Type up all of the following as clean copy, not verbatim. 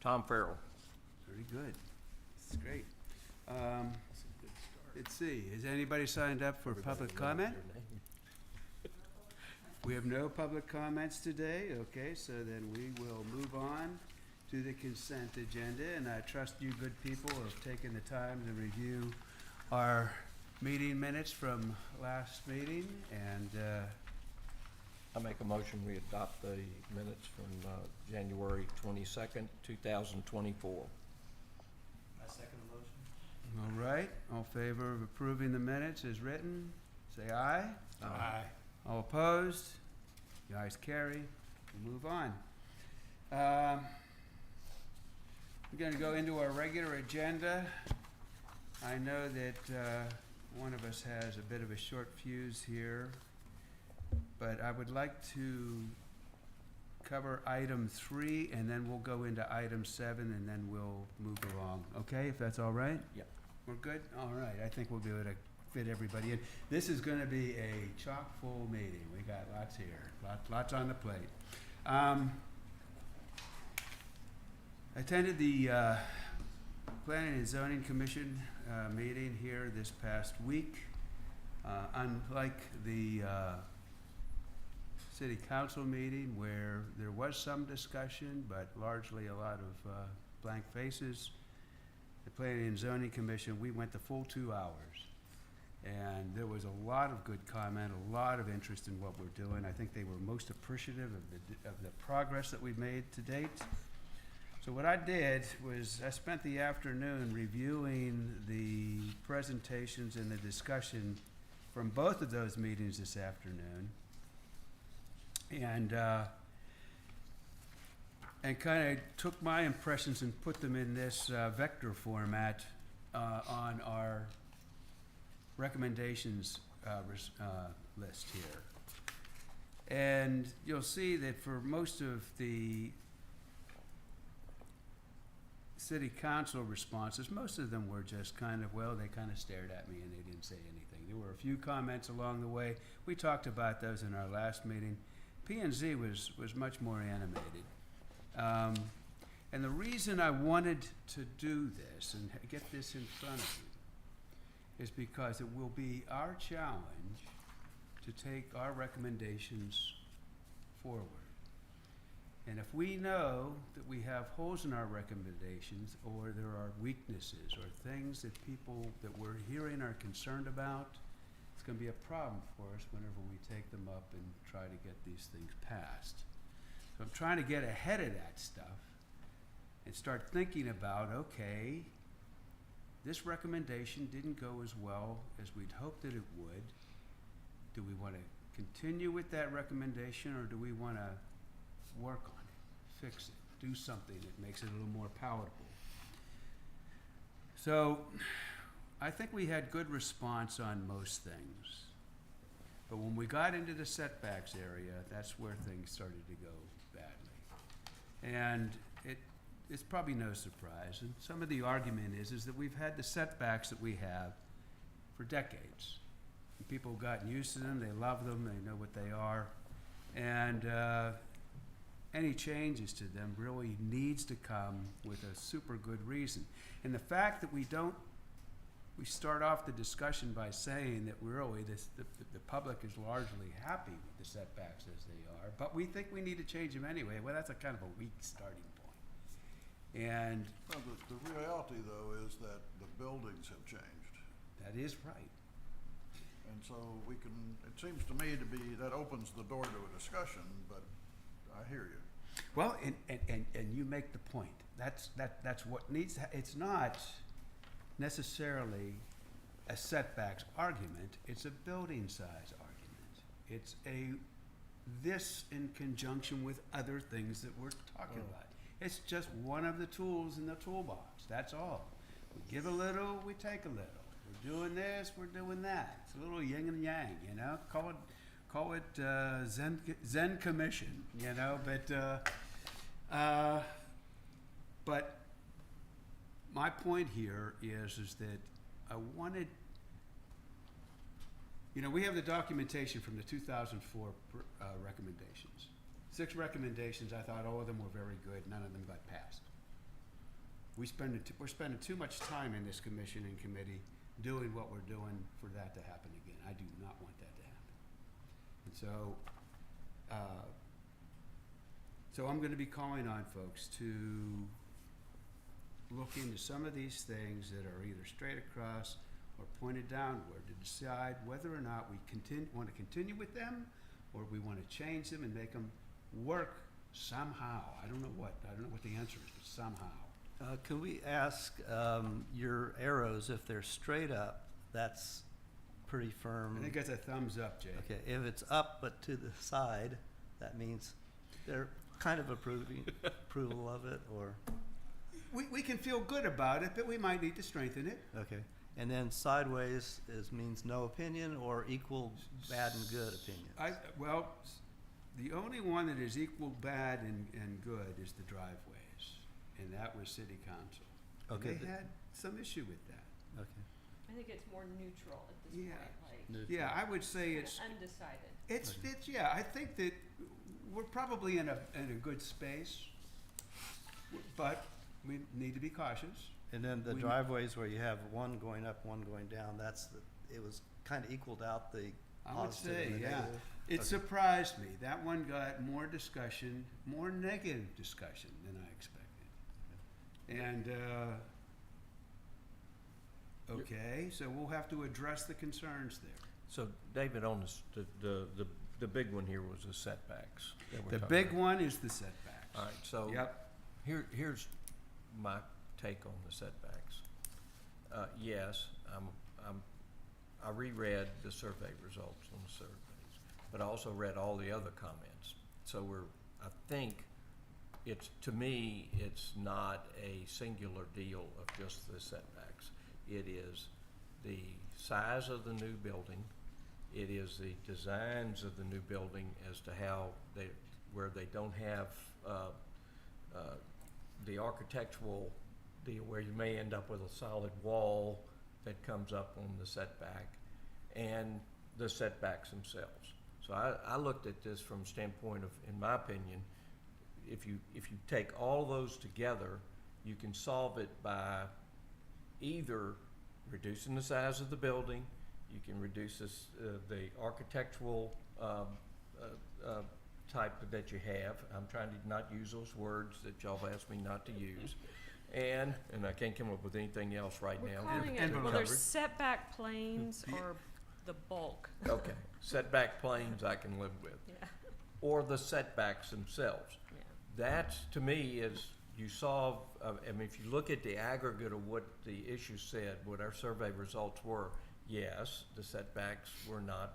Tom Farrell. Very good. That's great. Let's see, has anybody signed up for public comment? We have no public comments today, okay, so then we will move on to the consent agenda, and I trust you good people have taken the time to review our meeting minutes from last meeting, and I make a motion we adopt the minutes from January 22nd, 2024. I second the motion. all right, all in favor of approving the minutes as written, say aye. Aye. All opposed? The ayes carry. We'll move on. We're going to go into our regular agenda. I know that one of us has a bit of a short fuse here, but I would like to cover item 3, and then we'll go into item 7, and then we'll move along. Okay, if that's all right? Yep. We're good? All right, I think we'll be able to fit everybody in. This is going to be a chock-full meeting. We got lots here, lots on the plate. I attended the Planning and Zoning Commission meeting here this past week. Unlike the City Council meeting where there was some discussion, but largely a lot of blank faces, the Planning and Zoning Commission, we went the full 2 hours. And there was a lot of good comment, a lot of interest in what we're doing. I think they were most appreciative of the progress that we've made to date. So what I did was I spent the afternoon reviewing the presentations and the discussion from both of those meetings this afternoon, and kind of took my impressions and put them in this vector format on our recommendations list here. And you'll see that for most of the City Council responses, most of them were just kind of, well, they kind of stared at me and they didn't say anything. There were a few comments along the way. We talked about those in our last meeting. P&Z was much more animated. And the reason I wanted to do this and get this in front of you is because it will be our challenge to take our recommendations forward. And if we know that we have holes in our recommendations, or there are weaknesses or things that people that we're hearing are concerned about, it's going to be a problem for us whenever we take them up and try to get these things passed. So I'm trying to get ahead of that stuff and start thinking about, okay, this recommendation didn't go as well as we'd hoped that it would. Do we want to continue with that recommendation, or do we want to work on it, fix it, do something that makes it a little more palatable? So I think we had good response on most things. But when we got into the setbacks area, that's where things started to go badly. And it's probably no surprise, and some of the argument is that we've had the setbacks that we have for decades. And people have gotten used to them, they love them, they know what they are, and any changes to them really needs to come with a super good reason. And the fact that we start off the discussion by saying that really the public is largely happy with the setbacks as they are, but we think we need to change them anyway, well, that's a kind of a weak starting point. And well, the reality, though, is that the buildings have changed. that is right. And so we can, it seems to me to be, that opens the door to a discussion, but I hear you. Well, and you make the point. That's what needs to, it's not necessarily a setbacks argument, it's a building size argument. It's this in conjunction with other things that we're talking about. It's just one of the tools in the toolbox, that's all. We give a little, we take a little. We're doing this, we're doing that. It's a little yin and yang, you know? Call it Zen commission, you know? But my point here is that I wanted, you know, we have the documentation from the 2004 recommendations. 6 recommendations, I thought all of them were very good, none of them got passed. we're spending too much time in this commission and committee doing what we're doing for that to happen again. I do not want that to happen. And so I'm gonna be calling on folks to look into some of these things that are either straight across or pointed downward to decide whether or not we want to continue with them, or we want to change them and make them work somehow. I don't know what the answer is, but somehow. Can we ask, your arrows, if they're straight up, that's pretty firm? I think that's a thumbs up, Jay. Okay, if it's up but to the side, that means they're kind of approval of it, or, We can feel good about it, but we might need to strengthen it. okay. And then sideways means no opinion, or equal bad and good opinion? The only one that is equal bad and good is the driveways, and that was city council. And Okay. They had some issue with that. Okay. I think it's more neutral at this Yeah. point, like Neutral. Yeah, I would say kinda it's, undecided. yeah, I think that we're probably in a good space, but we need to be cautious. And then the We- driveways where you have one going up, one going down, it was kind of equed out the I would positive say, and the yeah. negative. It Okay. surprised me. That one got more discussion, more negative discussion than I expected. And, okay, so we'll have to address the concerns there. So, David, on this, the big one here was the setbacks that we're The talking big about. one is the setbacks. All right, so Yep, here's my take on the setbacks. Yes, I reread the survey results on the surveys, but I also read all the other comments. So I think to me, it's not a singular deal of just the setbacks. It is the size of the new building. It is the designs of the new building as to where they don't have, the architectural deal where you may end up with a solid wall that comes up on the setback, and the setbacks themselves. So I looked at this from a standpoint of, in my opinion, if you take all those together, you can solve it by either reducing the size of the building, you can reduce the architectural type that you have. I'm trying to not use those words that y'all have asked me not to use. And I can't come up with anything else right We're now. calling And it, well, covered. there's setback planes or the bulk, Okay, setback planes I can live with, yeah, or the setbacks themselves. yeah. That, to me, is you solve, I mean, if you look at the aggregate of what the issue said, what our survey results were, yes, the setbacks were not,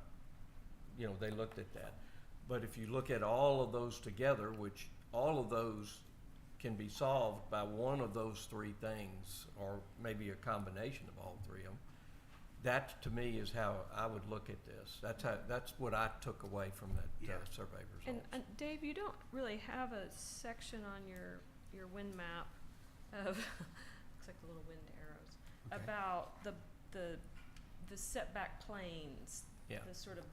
they looked at that. But if you look at all of those together, which all of those can be solved by one of those three things, or maybe a combination of all three of them, that, to me, is how I would look at this. That's what I took away from that Yeah. survey And, results. and Dave, you don't really have a section on your wind map of, looks like the little wind arrows, Okay. about the setback planes, Yeah. the sort of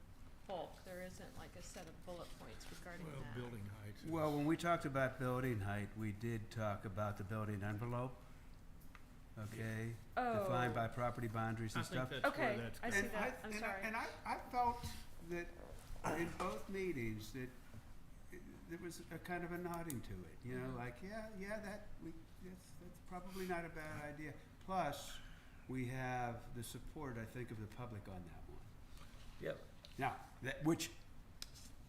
bulk. There isn't like a set of bullet points regarding that. Building height. Well, when we talked about building height, we did talk about the building envelope, okay? Defined by property boundaries and stuff. Okay, I see And that, I'm sorry. I felt that in both meetings that there was a kind of a nodding to it, like, that's probably not a bad idea. Plus, we have the support, I think, of the public on that one. Yep. Now, which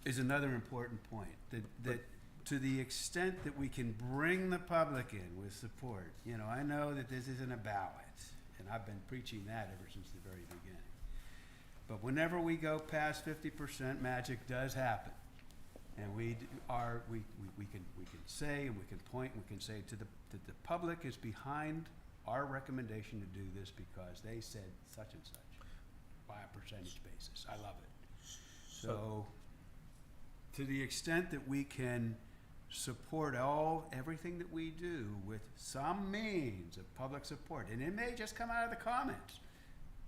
is another important point, that to the extent that we can bring the public in with support, I know that this isn't a ballot, and I've been preaching that ever since the very beginning. But whenever we go past 50%, magic does happen. And we can say, and we can point, and we can say that the public is behind our recommendation to do this because they said such and such by a percentage basis. I love it. So, to the extent that we can support everything that we do with some means of public support, and it may just come out of the comments,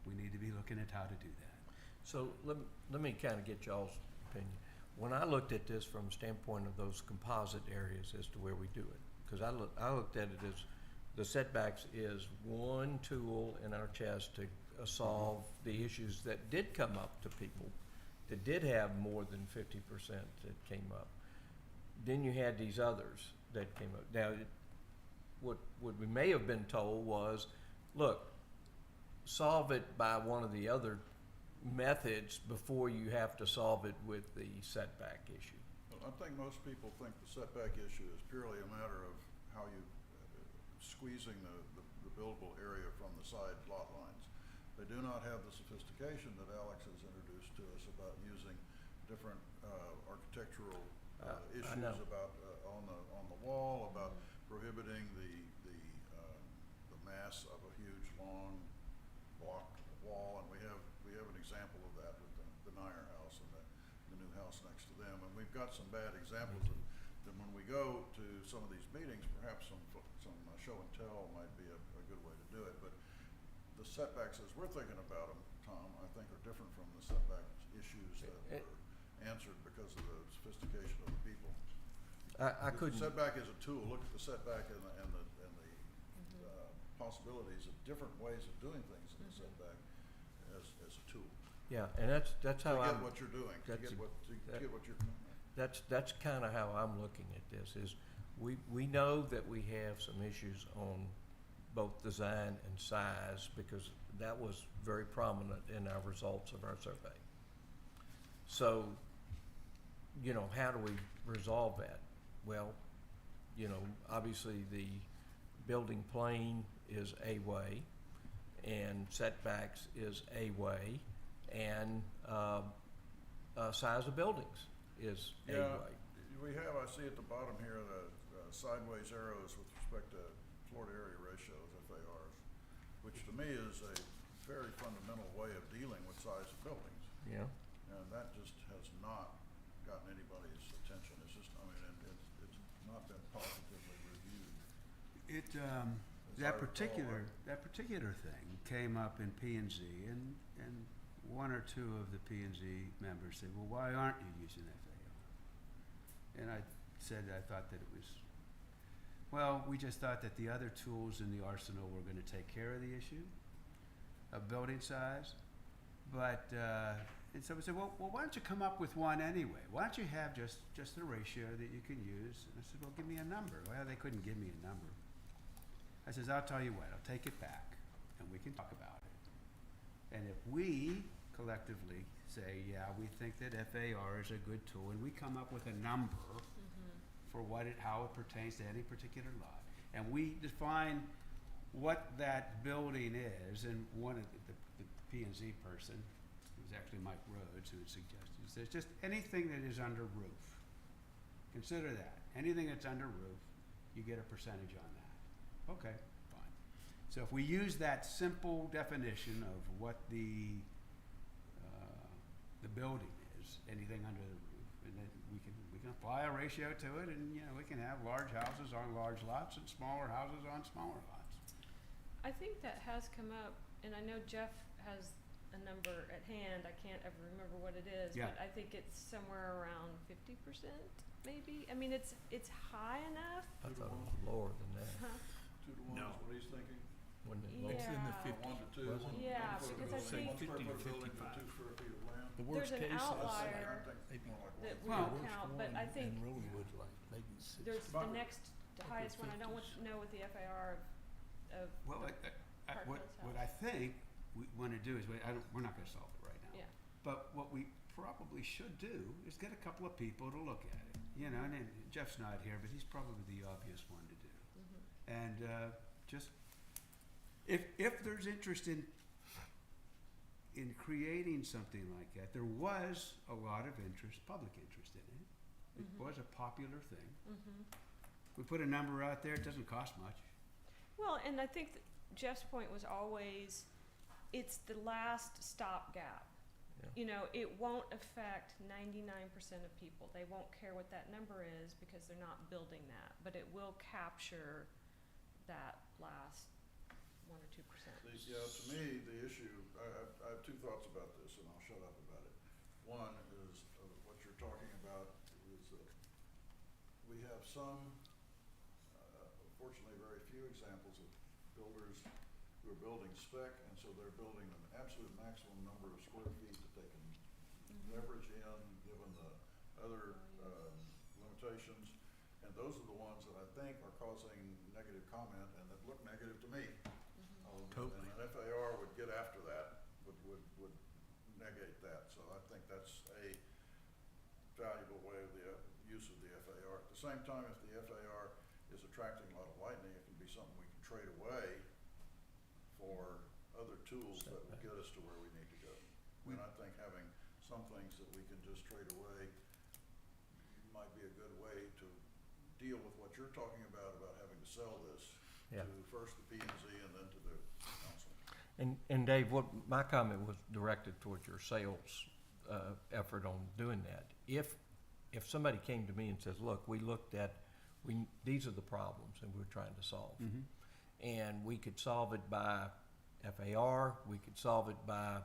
we need to be looking at how to do that. So let me kind of get y'all's opinion. When I looked at this from a standpoint of those composite areas as to where we do it, because I looked at it as the setbacks is one tool in our chest to solve the issues that did come up to people, that did have more than 50% that came up. Then you had these others that came up. Now, what we may have been told was, look, solve it by one of the other methods before you have to solve it with the setback issue. Well, I think most people think the setback issue is purely a matter of how you squeezing the buildable area from the side lot lines. They do not have the sophistication that Alex has introduced to us about using different architectural issues I know. about on the wall, about prohibiting the mass of a huge long block wall, and we have an example of that with the Nyer house and the new house next to them, and we've got some bad examples. And then when we go to some of these meetings, perhaps some show and tell might be a good way to do it. But the setbacks, as we're thinking about them, Tom, I think are different from the setback issues that were answered because of the sophistication of the people. I The couldn't. setback is a tool. Look at the setback and the possibilities of different ways of doing things in the setback as a tool. Yeah, and that's how To I'm. get what you're doing, to that's get what you're. That's kind of how I'm looking at this. Is we know that we have some issues on both design and size because that was very prominent in our results of our survey. So, you know, how do we resolve that? Well, you know, obviously the building plane is a way, and setbacks is a way, and size of buildings is a way. We have, I see at the bottom here, the sideways arrows with respect to floor to area ratios, FARs, which to me is a very fundamental way of dealing with size of buildings. Yeah. And that just has not gotten anybody's attention. It's just, I mean, it's not been positively reviewed. That particular thing came up in P and Z, and one or two of the P and Z members said, well, why aren't you using FAR? And I said I thought that it was, well, we just thought that the other tools in the arsenal were going to take care of the issue of building size. But, and so we said, well, why don't you come up with one anyway? Why don't you have just the ratio that you can use? And I said, well, give me a number. Well, they couldn't give me a number. I says, I'll tell you what, I'll take it back and we can talk about it. And if we collectively say, yeah, we think that FAR is a good tool, and we come up with a number for how it pertains to any particular lot, and we define what that building is, and one of the P and Z person, it was actually Mike Rhodes who had suggested, he says, just anything that is under roof. Consider that. Anything that's under roof, you get a percentage on that. Okay, fine. So if we use that simple definition of what the building is, anything under the roof, and then we can apply a ratio to it, and you know we can have large houses on large lots and smaller houses on smaller lots. I think that has come up, and I know Jeff has a number at hand. I can't ever remember what it is, Yeah. but I think it's somewhere around 50%, maybe. I mean, it's high enough. I thought it was lower than that. Huh? 2 to 1 No. is what he's thinking. Wasn't it Yeah. lower? It's in the Yeah. 50. 1 to 2. Wasn't it? Yeah, One because foot I of think- 1 square 50 to foot building with 55. 2 square feet of land. The worst There's an case is outlier I think maybe more like that one. we Well, don't count, but I think and Rollwood's like maybe 6. there's the But- next highest one. I don't know what the FAR of Well, Park what Hills I house. think we want to do is we're not going to solve it right now. Yeah. But what we probably should do is get a couple of people to look at it. You know, and Jeff's not here, but he's probably the obvious one to do. And just if there's interest in creating something like that, there was a lot of interest, public interest in it. It was a popular thing. We put a number out there; it doesn't cost much. Well, and I think that Jeff's point was always, it's the last stopgap. Yeah. You know, it won't affect 99% of people. They won't care what that number is because they're not building that, but it will capture that last 1 or 2%. Yeah, to me, the issue, I have 2 thoughts about this, and I'll shut up about it. One is, what you're talking about is that we have some unfortunately very few examples of builders who are building spec, and so they're building an absolute maximum number of square feet that they can leverage in, given the other, limitations. And those are the ones that I think are causing negative comment and that look negative to me. Totally. And an FAR would get after that, would negate that. So I think that's a valuable way of the use of the FAR. At the same time, if the FAR is attracting a lot of lightning, it can be something we can trade away for other tools that will get us to where we need to go. And I think having some things that we can just trade away might be a good way to deal with what you're talking about having to sell this Yeah. to first the P and Z and then to the council. And Dave, what my comment was directed towards your sales effort on doing that. If somebody came to me and says, look, we looked at, these are the problems and we're trying to solve. Mm-hmm. And we could solve it by FAR, we could solve it by,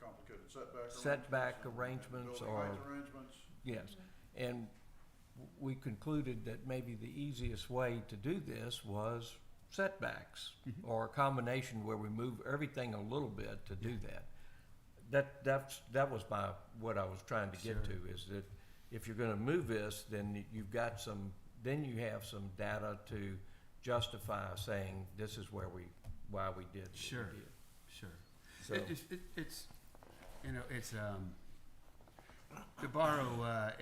Complicated setback and arrangements building or- height arrangements. yes. And we concluded that maybe the easiest way to do this was setbacks Mhm. or a combination where we move everything a little bit to do that. That was what I was trying to get Sure. to, is that if you're gonna move this, then you've got then you have some data to justify saying this is why we did what Sure. we did. Sure. So, It's, you know, it's, to borrow a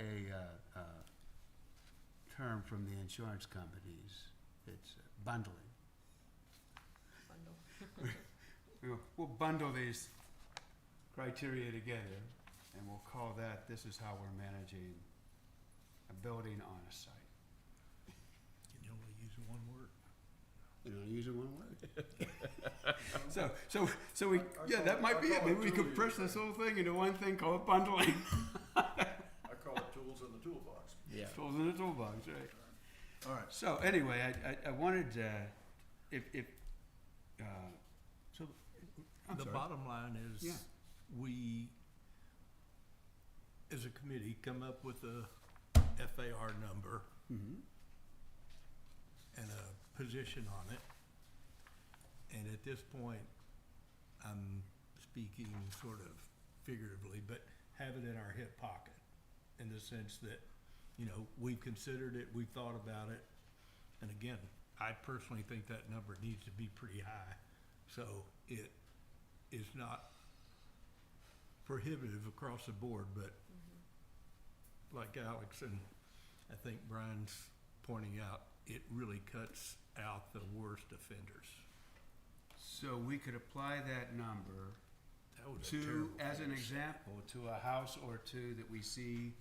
term from the insurance companies, it's bundling. We'll bundle these criteria together, and we'll call that, this is how we're managing a building on a site. Can you only use one word? You know, using one word. So we, I yeah, call that it- might I be it. call Maybe it we could tool press use. this whole thing into one thing called bundling. I call it tools in the toolbox. yeah. Tools in the toolbox, right? All right. So anyway, I wanted, so, I'm The sorry. bottom line is, Yeah. we, as a committee, come up with a FAR number Mhm. and a position on it. And at this point, I'm speaking sort of figuratively, but have it in our hip pocket, in the sense that, you know, we've considered it, we've thought about it. And again, I personally think that number needs to be pretty high, so it is not prohibitive across the board, but like Alex and I think Brian's pointing out, it really cuts out the worst offenders. So we could apply that number That was a to, terrible as an thing to say. example, to a house or two that we see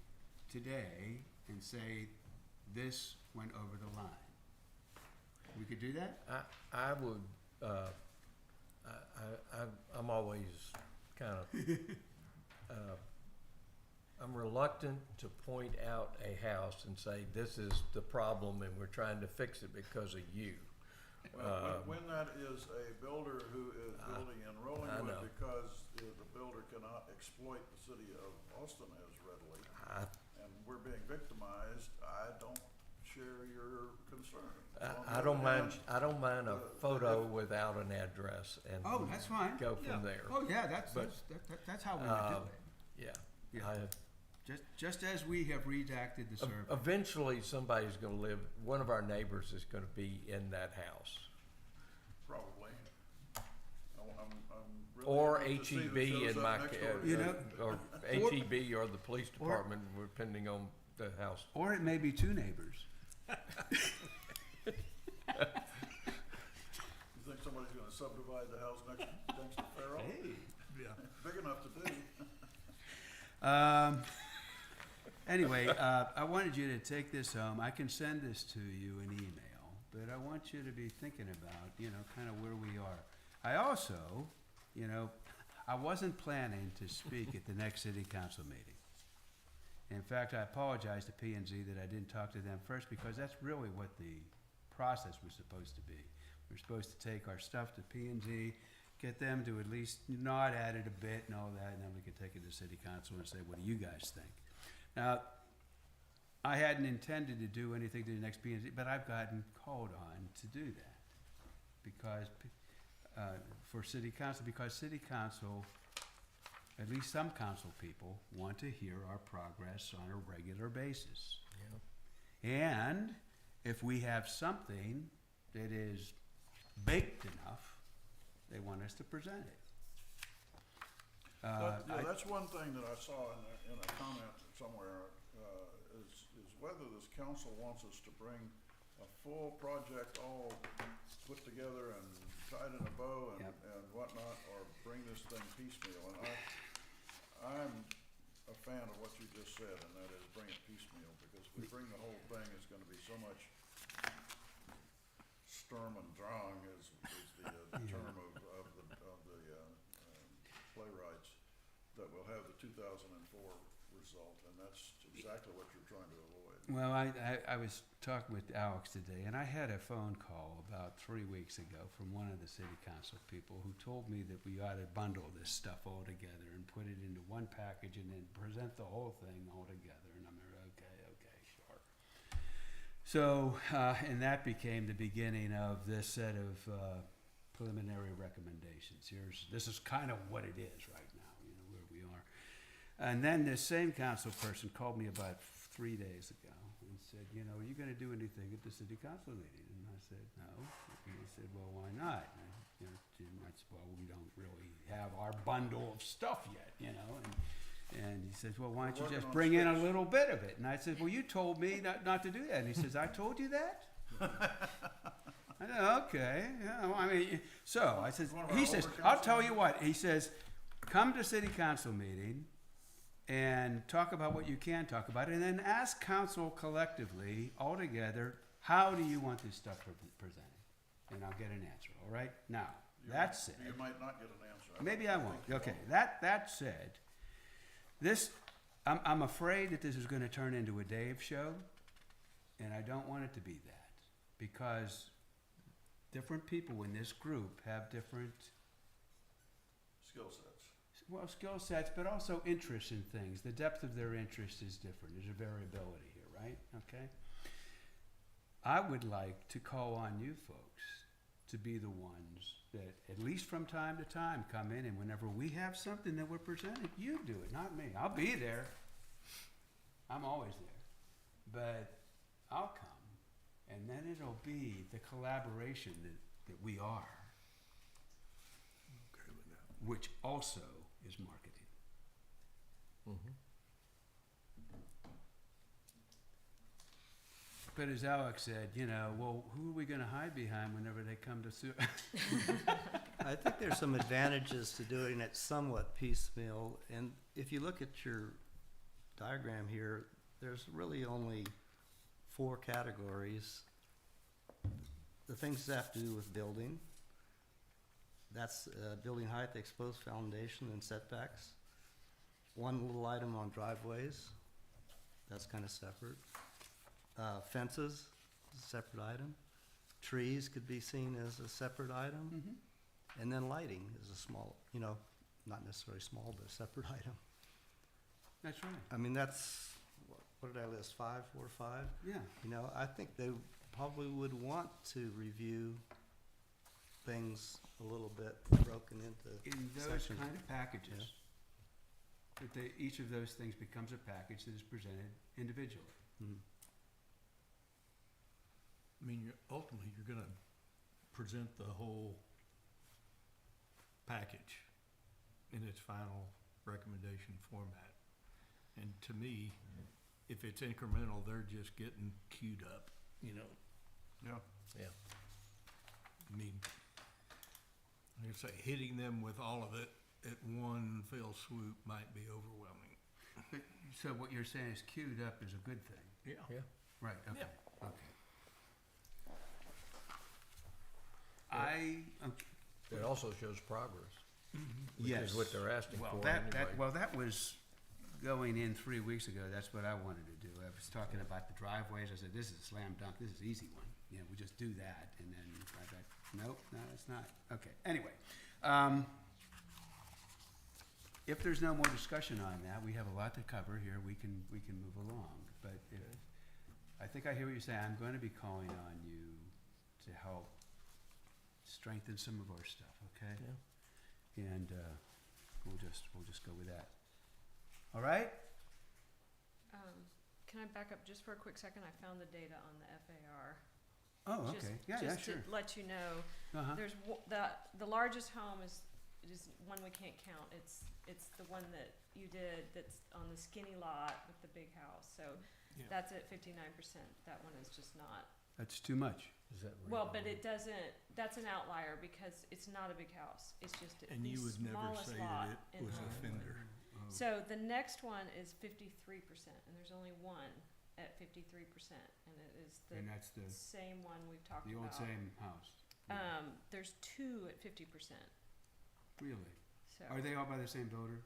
today and say, this went over the line. We could do that? I would, I'm always kind of, I'm reluctant to point out a house and say, this is the problem and we're trying to fix it because of you. Well, when that is a builder who is building in I Rollingwood know. because the builder cannot exploit the city of Austin as readily, and we're being victimized, I don't share your concern. On I the don't other mind, hand, I don't mind a photo without an address and Oh, that's fine. go Yeah. from there. Oh, yeah, that's, But, that's how we would do um, it. Yeah. Yeah. I- Just as we have redacted the survey. Eventually, somebody's gonna live, one of our neighbors is gonna be in that house. Probably. I'm really Or interested to see who HEB shows in up my, next door to You know, or HEB or the police department, depending on the house. Or it may be two neighbors. You think somebody's gonna subdivide the house next to Farrell? Yeah. Big enough to do. Anyway, I wanted you to take this home. I can send this to you in email, but I want you to be thinking about, you know, kind of where we are. I also, you know, I wasn't planning to speak at the next city council meeting. In fact, I apologize to P and Z that I didn't talk to them first, because that's really what the process was supposed to be. We're supposed to take our stuff to P and Z, get them to at least nod at it a bit and all that, and then we could take it to city council and say, what do you guys think? Now, I hadn't intended to do anything to the next P&Z, but I've gotten called on to do that because, for city council, because city council, at least some council people, want to hear our progress on a regular basis. Yeah. And if we have something that is baked enough, they want us to present it. That's one thing that I saw in a comment somewhere, is whether this council wants us to bring a full project all put together and tied in a bow and, Yep. and whatnot, or bring this thing piecemeal. And I'm a fan of what you just said, and that is bring it piecemeal, because if we bring the whole thing, it's gonna be so much Sturm und Drang is the term of the playwrights, that will have the 2004 result, and that's exactly what you're trying to avoid. Well, I was talking with Alex today, and I had a phone call about 3 weeks ago from one of the city council people who told me that we ought to bundle this stuff all together and put it into one package and then present the whole thing all together. And I'm like, okay, sure. So, and that became the beginning of this set of preliminary recommendations. This is kind of what it is right now, you know, where we are. And then this same council person called me about 3 days ago and said, you know, are you going to do anything at the city council meeting? And I said, no. And he said, well, why not? And I said, well, we don't really have our bundle of stuff yet, you know. And he says, well, why don't you We're just working bring on in a sticks. little bit of it? And I said, well, you told me not to do that. And he says, I told you that? I said, okay. Yeah, well, I mean, so I said, One of our he says, older I'll council tell you what. He says, come to city council meeting and talk about what you can talk about, and then ask council collectively, all together, how do you want this stuff presented? And I'll get an answer, all right? Now, that said, You might not get an answer. maybe I think won't. you Okay, won't. that said, this, I'm afraid that this is gonna turn into a Dave show, and I don't want it to be that, because different people in this group have different, Skill sets. well, skill sets, but also interests in things. The depth of their interest is different. There's a variability here, right? Okay? I would like to call on you folks to be the ones that, at least from time to time, come in, and whenever we have something that we're presenting, you do it, not me. I'll be there. I'm always there. But I'll come, and then it'll be the collaboration that we are, Okay with that. which also is marketing. Mm-hmm. But as Alex said, you know, well, who are we gonna hide behind whenever they come to sue? I think there's some advantages to doing it somewhat piecemeal, and if you look at your diagram here, there's really only 4 categories. The things that have to do with building, that's building height, exposed foundation, and setbacks. One little item on driveways, that's kind of separate. Fences, is a separate item. Trees could be seen as a separate item. Mm-hmm. And then lighting is a small, you know, not necessarily small, but a separate item. That's right, I mean, that's, what did I list, 5, 4 or 5? yeah. You know, I think they probably would want to review things a little bit broken into In those sections. kind of packages, that each of those things becomes a package that is presented individually. Mhm. I mean, ultimately, you're gonna present the whole package in its final recommendation format. And to me, if it's incremental, they're just getting queued up, you know? Yeah. Yeah. I mean, like I say, hitting them with all of it at one fell swoop might be overwhelming. So what you're saying is queued up is a good thing? Yeah. Yeah. Right, okay, Yeah. okay. It also shows progress, which Yes. is what they're asking Well, for that anyway. was going in 3 weeks ago, that's what I wanted to do. I was talking about the driveways, I said, this is a slam dunk, this is an easy one. You know, we just do that, and then I thought, nope, no, it's not. Okay, anyway. If there's no more discussion on that, we have a lot to cover here, we can move along. But I think I hear what you're saying. I'm gonna be calling on you to help strengthen some of our stuff, okay? Yeah. And, we'll just go with that. All right? Can I back up just for a quick second? I found the data on the FAR. Oh, Just- okay. Yeah, Just sure. to let you know, Uh-huh. there's, the largest home is one we can't count. It's the one that you did that's on the skinny lot with the big house. So Yeah. that's at 59%. That one is just not. That's too much. Is that where Well, you but are? it doesn't, that's an outlier because it's not a big house. It's just And the you would never smallest say lot that it in was a Hollywood. fender. Oh. So the next one is 53%, and there's only one at 53%, and it is the And that's the same one we've talked old about. same house. There's two at 50%, Really? so. Are they all by the same builder?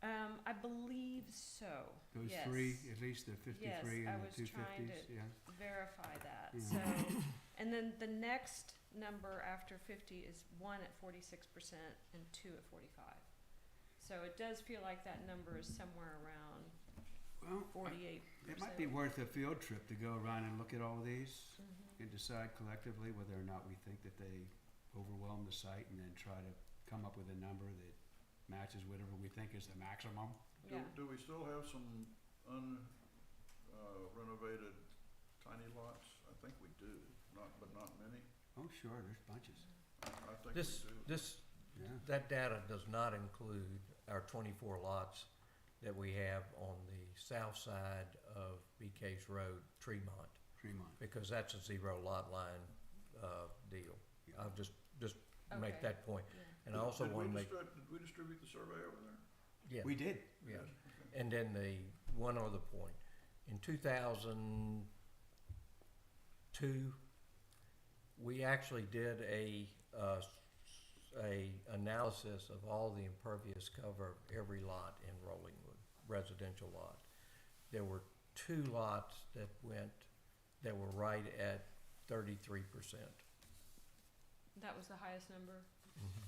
I believe so. Those Yes. three, at least the 53 I and the was 250s? trying to- Yeah. Verify that, Yeah. so, and then the next number after 50 is one at 46% and two at 45. So it does feel like that number is somewhere around Well, 48%. it might be worth a field trip to go around and look at all these Mhm. and decide collectively whether or not we think that they overwhelm the site and then try to come up with a number that matches whatever we think is the maximum. Yeah. Do we still have some renovated tiny lots? I think we do, but not many. Oh, sure, there's bunches. I think we This, do. Yeah. that data does not include our 24 lots that we have on the south side of BK's Road, Tremont, Tremont. because that's a zero lot line, deal. I'll just make Okay. that point. Yeah. And I also Did wanna we make, did we distribute the survey over there? yeah, We did. yeah. Okay. And then the one other point, in 2002, we actually did a analysis of all the impervious cover of every lot in Rollingwood, residential lot. There were 2 lots that were right at 33%. That was the highest number? Mm-hmm.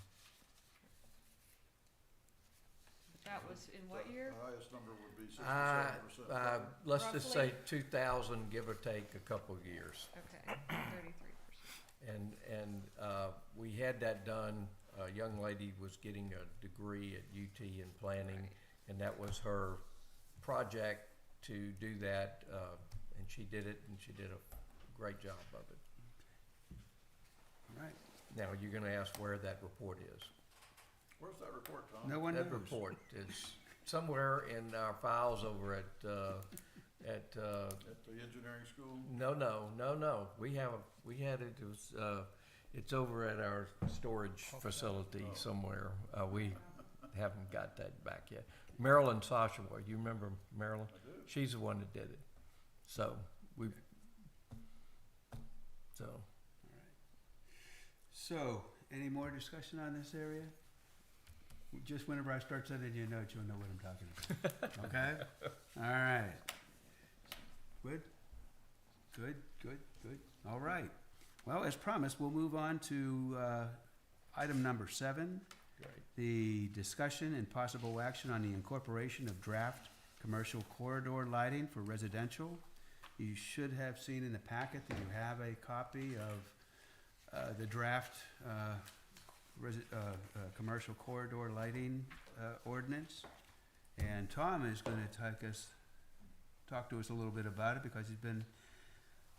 That was in what year? The highest number would be 67%. Let's just say Roughly? 2000, give or take a couple of years. Okay, 33%. And we had that done, a young lady was getting a degree at UT in planning, Right. and that was her project to do that, and she did it, and she did a great job of it. All right. Now, you're gonna ask where that report is. Where's that report, Tom? No one knows. That report is somewhere in our files over at, At the engineering school? No. We had it, it's over at our storage facility somewhere. We haven't got that back yet. Marilyn Soshawa, you remember Marilyn? I do. She's the one that did it. So, So, any more discussion on this area? Just whenever I start sending you a note, you'll know what I'm talking about. Okay? All right. Good. All right. Well, as promised, we'll move on to item number 7, great. the discussion and possible action on the incorporation of draft commercial corridor lighting for residential. You should have seen in the packet that you have a copy of the draft commercial corridor lighting ordinance. And Tom is going to talk to us a little bit about it because he's been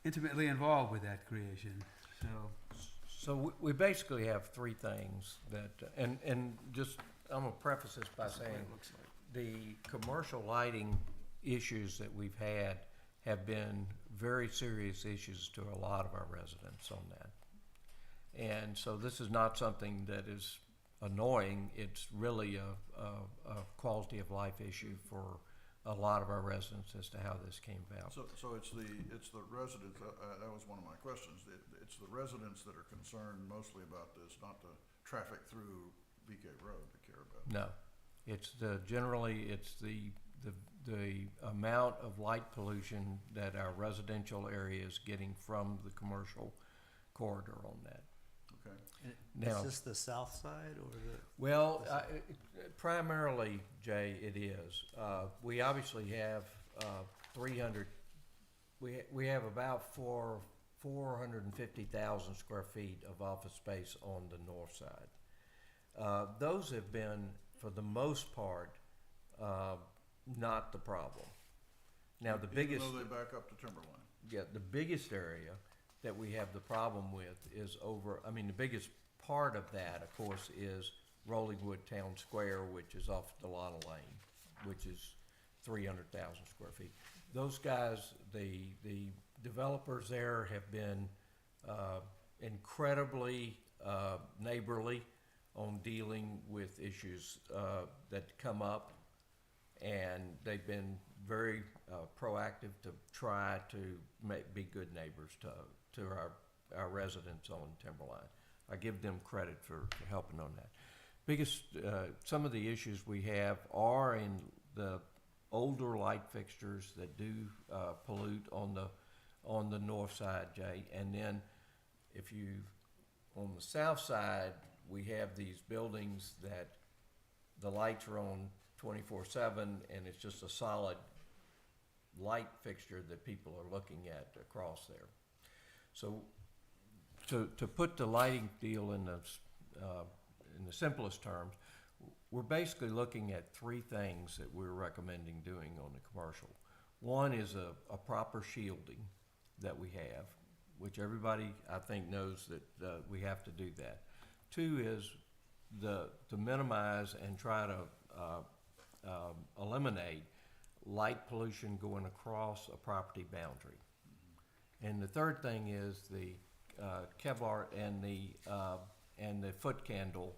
intimately involved with that creation. So we basically have 3 things that, and just, I'm gonna preface this by saying, the commercial lighting issues that we've had have been very serious issues to a lot of our residents on that. And so this is not something that is annoying, it's really a quality of life issue for a lot of our residents as to how this came about. So it's the residents, that was one of my questions. It's the residents that are concerned mostly about this, not the traffic through BK Road that care about it. No, it's generally the amount of light pollution that our residential area is getting from the commercial corridor on that. Okay. Now- Is this the south side or the? Well, primarily, Jay, it is. We obviously have We have about 450,000 square feet of office space on the north side. Those have been, for the most part, not the problem. Now, the biggest, Even though they back up to Timberline. yeah, the biggest area that we have the problem with is the biggest part of that, of course, is Rollingwood Town Square, which is off Delana Lane, which is 300,000 square feet. Those guys, the developers there have been incredibly neighborly on dealing with issues that come up, and they've been very proactive to try to be good neighbors to our residents on Timberline. I give them credit for helping on that. Some of the issues we have are in the older light fixtures that do pollute on the north side, Jay. And then on the south side, we have these buildings that the lights are on 24/7, and it's just a solid light fixture that people are looking at across there. So to put the lighting deal in the simplest terms, we're basically looking at three things that we're recommending doing on the commercial. One is a proper shielding that we have, which everybody, I think, knows that we have to do that. Two is to minimize and try to eliminate light pollution going across a property boundary. And the third thing is the Kevlar and the foot candle,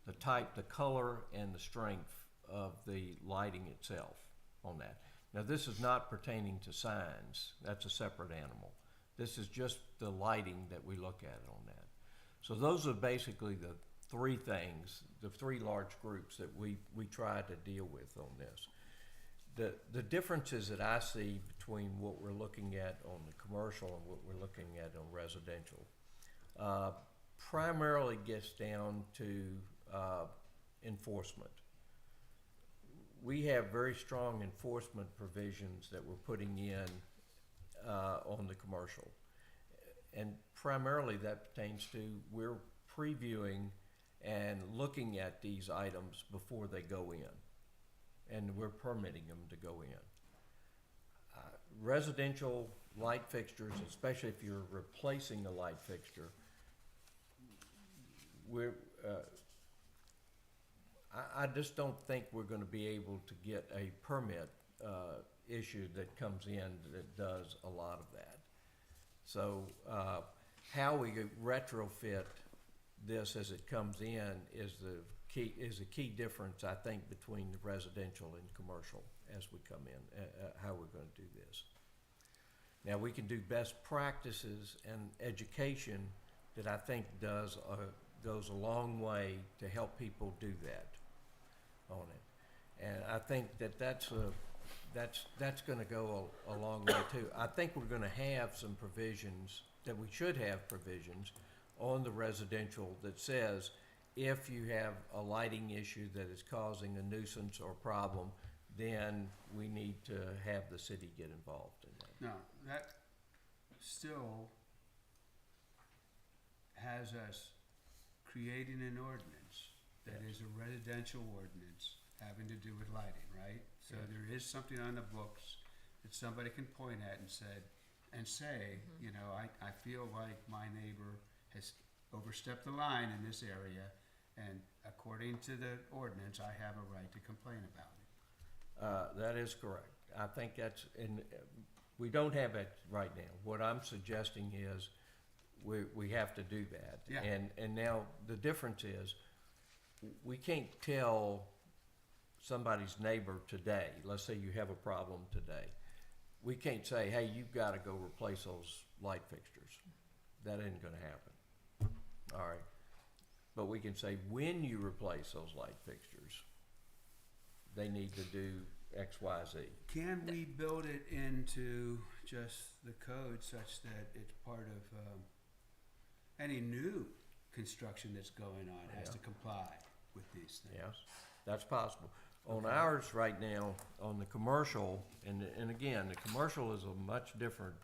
the type, the color, and the strength of the lighting itself on that. Now, this is not pertaining to signs. That's a separate animal. This is just the lighting that we look at on that. So those are basically the three things, the three large groups that we try to deal with on this. The differences that I see between what we're looking at on the commercial and what we're looking at on residential primarily gets down to enforcement. We have very strong enforcement provisions that we're putting in on the commercial. And primarily that pertains to we're previewing and looking at these items before they go in. And we're permitting them to go in. Residential light fixtures, especially if you're replacing a light fixture, I just don't think we're going to be able to get a permit issue that comes in that does a lot of that. So how we retrofit this as it comes in is a key difference, I think, between the residential and commercial as we come in, how we're going to do this. Now, we can do best practices and education that I think goes a long way to help people do that on it. And I think that's going to go a long way too. I think we're going to have some provisions, that we should have provisions on the residential that says if you have a lighting issue that is causing a nuisance or problem, then we need to have the city get involved in that. Now, that still has us creating an ordinance that is a residential ordinance having to do with lighting, right? So Yes. there is something on the books that somebody can point at and say, you know, I feel like my neighbor has overstepped the line in this area, and according to the ordinance, I have a right to complain about it. That is correct. I think we don't have it right now. What I'm suggesting is we have to do that. Yeah. And now the difference is we can't tell somebody's neighbor today, let's say you have a problem today, we can't say, hey, you've got to go replace those light fixtures. That ain't going to happen. All right. But we can say when you replace those light fixtures, they need to do X, Y, Z. Can we build it into just the code such that it's part of any new construction that's going on has Yeah. to comply with these things? Yes, that's possible. On Okay. ours right now, on the commercial, and again, the commercial is a much different,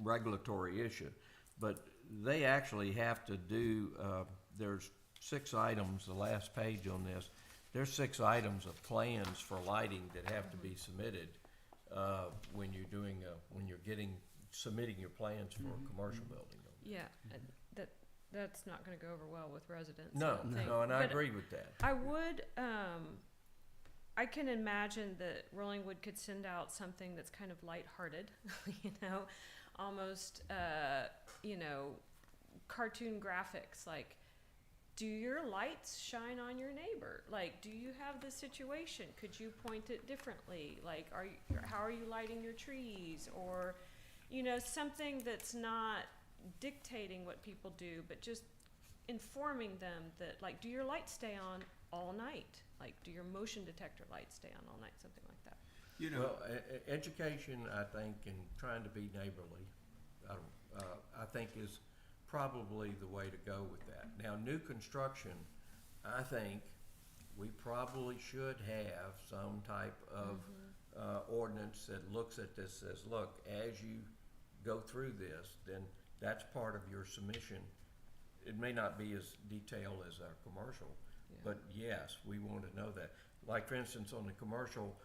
regulatory issue. But they actually have to do, there's 6 items, the last page on this, there's 6 items of plans for lighting that have to be submitted, when you're doing, when you're submitting your plans for a commercial building. Yeah, that's not gonna go over well with residents. I No, don't think. no, and I But agree with that. I would, I can imagine that Rollingwood could send out something that's kind of lighthearted, you know, almost, cartoon graphics, like, do your lights shine on your neighbor? Like, do you have this situation? Could you point it differently? Like, how are you lighting your trees? Or, something that's not dictating what people do, but just informing them that, like, do your lights stay on all night? Like, do your motion detector lights stay on all night? Something like that. You know, Well, education, I think, and trying to be neighborly, I think is probably the way to go with that. Now, new construction, I think we probably should have some type of ordinance that looks at this, says, look, as you go through this, then that's part of your submission. It may not be as detailed as our commercial, Yeah. but yes, we want to know that. Like, for instance, on the commercial,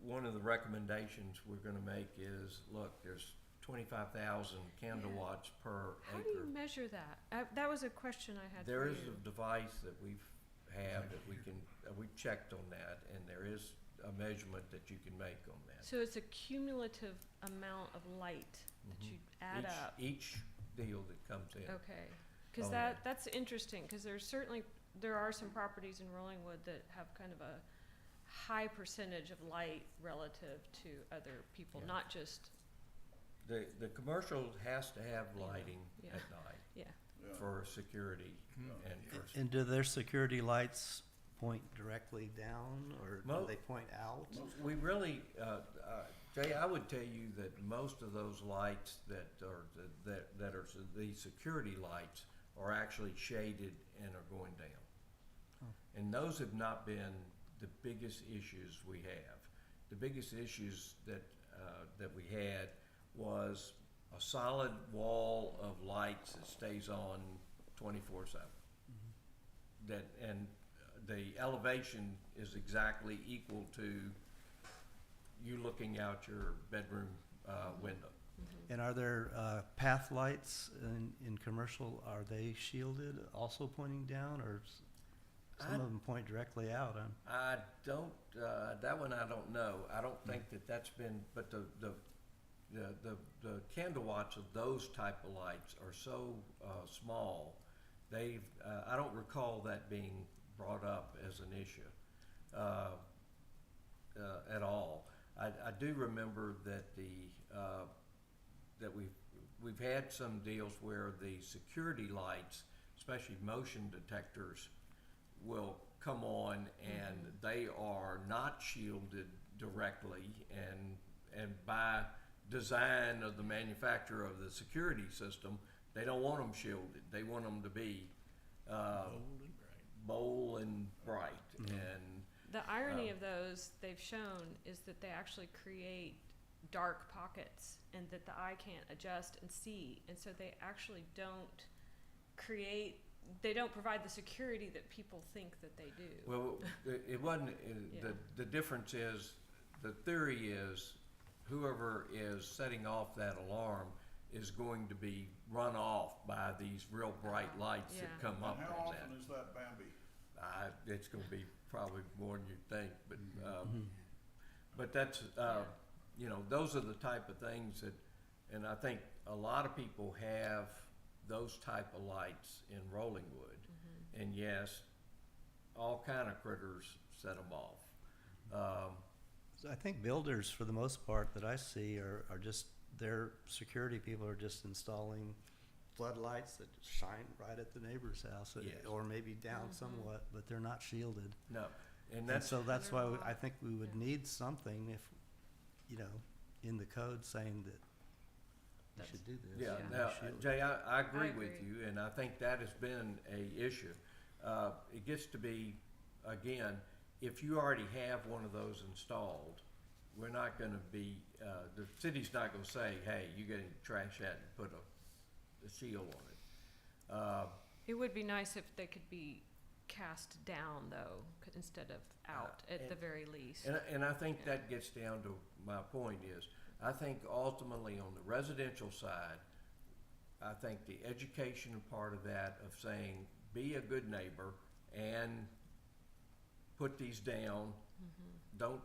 one of the recommendations we're gonna make is, look, there's 25,000 candle Yeah. watts per How do you acre. measure that? That was a question I had There for is you. a device that that we can, we've checked on that, and there is a measurement that you can make on that. So it's a cumulative amount of light that Mhm. you add up. Each deal that comes in. Okay, because Oh, yeah. that's interesting, because there are some properties in Rollingwood that have kind of a high percentage of light relative to other people, Yeah. not just, The commercial has to have lighting Yeah. at night yeah. Yeah. for security and for. And do their security lights point directly down, or do Mo- they point out? We really, Jay, I would tell you that most of those lights that are the security lights are actually shaded and are going down. Oh. And those have not been the biggest issues we have. The biggest issues that we had was a solid wall of lights that stays on 24/7. That, and the elevation is exactly equal to you looking out your bedroom window. And are there path lights in commercial, are they shielded, also pointing down, or some I- of them point directly out? I don't, that one I don't know. I don't think that's been, but the candle watts of those type of lights are so small, I don't recall that being brought up as an issue at all. I do remember that that we've had some deals where the security lights, especially motion detectors, will come on and they are not shielded directly, and by design of the manufacturer of the security system, they don't want them shielded. They want them to be bold and bright. And The irony of those they've shown is that they actually create dark pockets and that the eye can't adjust and see, and so they actually don't provide the security that people think that they do. well, it wasn't. Yeah. The difference is, the theory is, whoever is setting off that alarm is going to be run off by these real bright lights that Yeah. come And up how on that. often is that Bambi? It's gonna be probably more than you think, but that's, those are the type of things that, and I think a lot of people have those type of lights in Rollingwood. And yes, all kind of critters set them off. So I think builders, for the most part, that I see are just, their security people are just installing floodlights that shine right at the neighbor's house, Yes. or maybe down somewhat, but they're not shielded. No, and And that's, so that's why Underlaw. I think we would Yeah. need something, if, in the code saying that we That's- should do this. yeah, Yeah. now, Shielded. Jay, I agree with agree. you, and I think that has been a issue. It gets to be, again, if you already have one of those installed, we're not gonna be, the city's not gonna say, hey, you gotta trash that and put a seal on it. It would be nice if they could be cast down though, instead of out at the very least. And I think Yeah. that gets down to, my point is, I think ultimately on the residential side, I think the education part of that, of saying, be a good neighbor and put these down. Don't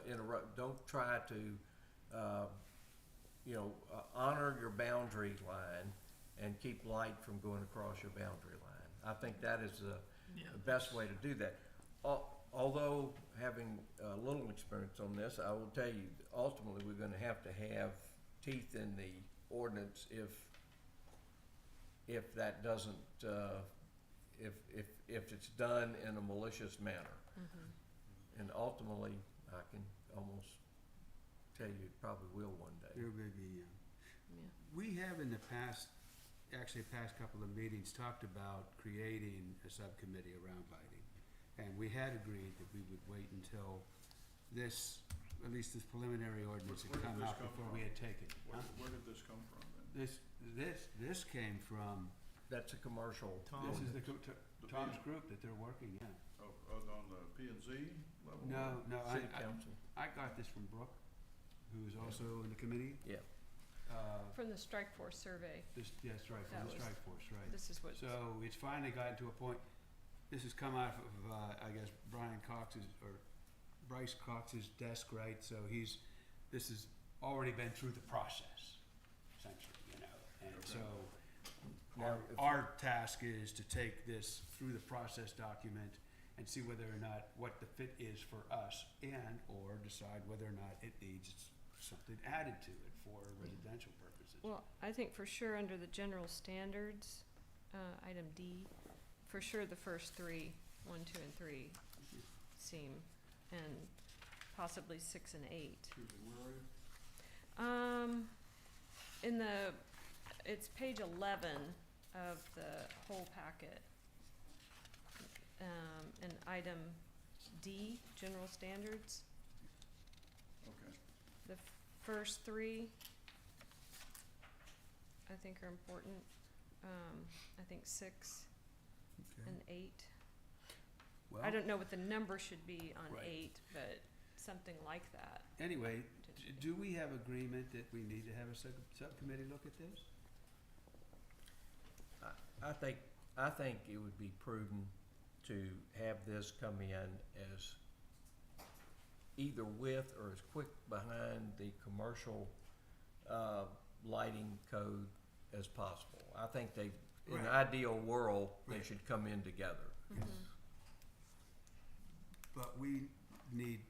interrupt, don't try to, honor your boundary line and keep light from going across your boundary line. I think that is the best way to do that. Although having a little experience on this, I will tell you, ultimately, we're gonna have to have teeth in the ordinance if that doesn't, if it's done in a malicious manner. And ultimately, I can almost tell you it probably will one day. There may be, Yeah. we have in the past, actually past couple of meetings, talked about creating a subcommittee around lighting. And we had agreed that we would wait until this, at least this preliminary ordinance had Where did come this out come before from? we had taken. Huh? Where did this come from then? This came from, That's a commercial. this is the, The Tom's P- group that they're working, yeah. On the P and Z level? No, City council. I got this from Brooke, who's also in the committee. Yeah. From the strike force survey, Yes, right, from That the was- strike force, right. this is what. So it's finally gotten to a point, this has come out of, I guess, Brian Cox's, or Bryce Cox's desk, right? So this has already been through the process, essentially, you know? And Okay. so Now, if- our task is to take this through the process document and see whether or not, what the fit is for us, and/or decide whether or not it needs something added to it for residential purposes. Well, I think for sure under the general standards, item D, for sure the first three, 1, 2, and 3 seem, and possibly 6 and 8. Excuse me, where are you? It's page 11 of the whole packet. And item D, general standards, Okay. the first three, I think are important. I think 6 and 8. Well, I don't know what the number should be on Right. 8, but something like that. anyway, potentially. do we have agreement that we need to have a subcommittee look at this? I think it would be prudent to have this come in as either with or as quick behind the commercial, lighting code as possible. I think in an Right. ideal world, they Right. should come in together. But we need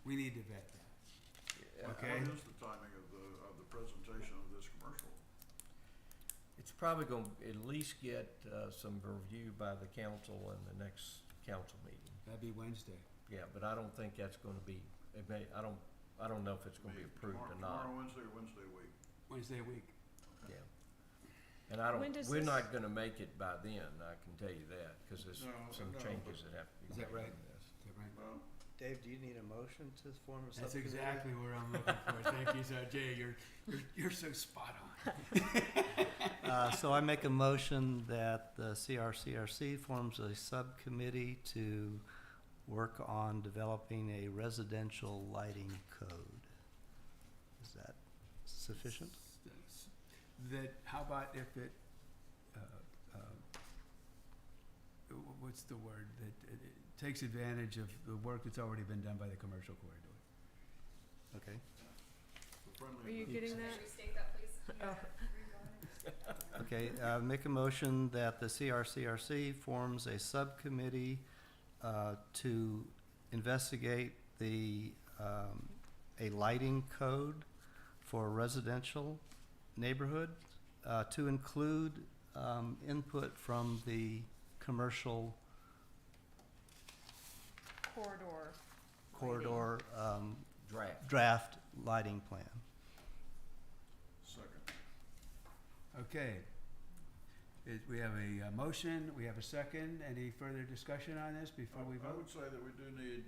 to vet that. Okay. What is the timing of the presentation of this commercial? It's probably gonna at least get, some review by the council in the next council meeting. That'd be Wednesday. Yeah, but I don't think that's gonna be, I don't know if it's gonna be approved or not. Tomorrow Wednesday or Wednesday week? Wednesday a week. Yeah. And When does we're this- not gonna make it by then, I can tell you that, cause there's No, some no, changes that have to be Is made that right? on this. Is that right? Well, Dave, do you need a motion to form a That's subcommittee? exactly where I'm looking for. Thank you, so Jay, you're so spot on. So I make a motion that the CRCRC forms a subcommittee to work on developing a residential lighting code. Is that sufficient? That, how about if it, what's the word, that it takes advantage of the work that's already been done by the commercial corridor? Okay. for friendly. Are you getting that? Restate that, please? Oh. Okay, make a motion that the CRCRC forms a subcommittee to investigate a lighting code for residential neighborhood, to include input from the commercial corridor Draft. draft lighting plan. Second. Okay. We have a motion, we have a second. Any further discussion on this before we I vote? would say that we do need,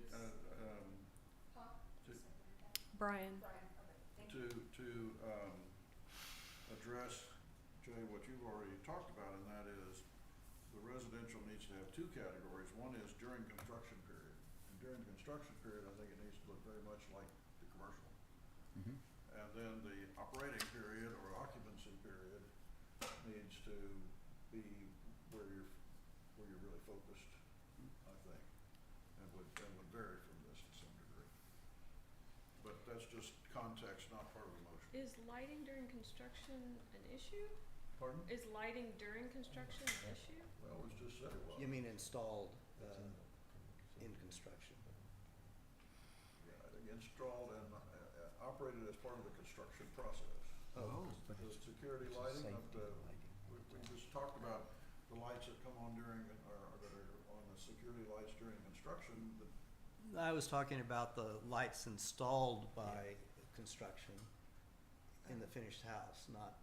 Brian, to address, Jay, what you've already talked about, and that is the residential needs to have two categories. One is during construction period. And during the construction period, I think it needs to look very much like the commercial. Mhm. And then the operating period or occupancy period needs to be where you're really focused, I think, and would vary from this to some degree. But that's just context, not part of the motion. is lighting during construction an issue? Pardon? Is lighting during construction an issue? Well, it was just said it was. You mean installed, in construction? Yeah, I think installed and operated as part of the construction process. Oh. But The it's security it's a lighting of safety the, lighting. we just talked about the lights that come on during, or that are on the security lights during construction, but I was talking about the lights installed by construction in the finished house, not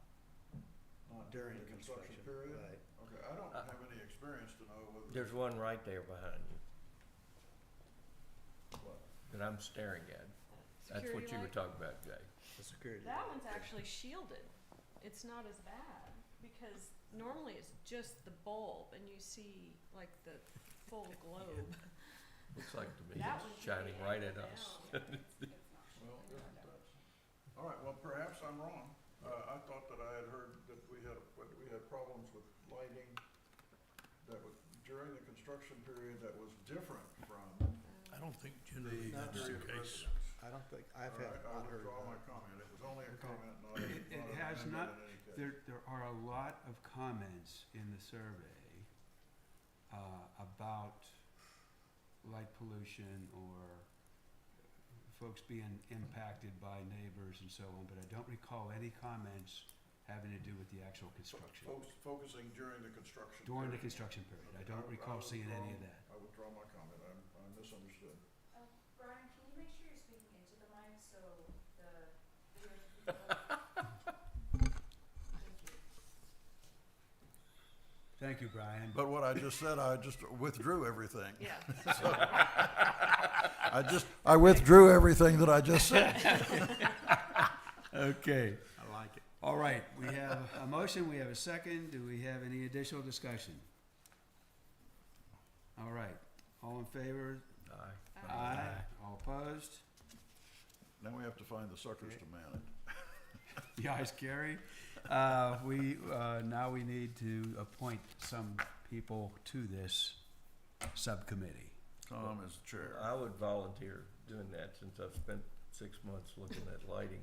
not during the construction construction. period. Right. Okay, I don't have any experience to know whether. There's one right there behind you What? that I'm staring at. That's what Security you were light? talking about, Jay. The security. That light. one's actually shielded. It's not as bad because normally it's just the bulb and you see like the full globe. Looks like to me That it's one's shining really right at angled us. down. Well, all right, well, perhaps I'm wrong. I thought that I had heard that we had problems with lighting that was during the construction period that was different from I don't think the generally that's the period of case. residence. I don't think, All I've right, I not heard withdraw my that. comment. It was only a Okay. comment, not It an has amendment not- in any case. There are a lot of comments in the survey about light pollution or folks being impacted by neighbors and so on, but I don't recall any comments having to do with the actual construction. Focusing during the construction. During the period. construction period. I Okay, don't recall seeing any of that. I withdraw my comment. I misunderstood. Brian, can you make sure you're speaking into the mic so the video? Thank you, Brian. But what I just said, I just withdrew everything. Yeah. I withdrew everything that I just said. Okay. I like it. All right, we have a motion, we have a second. Do we have any additional discussion? All right, all in favor? Aye. All opposed? Now we have to find the suckers to man it. The ayes carry. Now we need to appoint some people to this subcommittee. Tom is the chair. I would volunteer doing that since I've spent 6 months looking at lighting.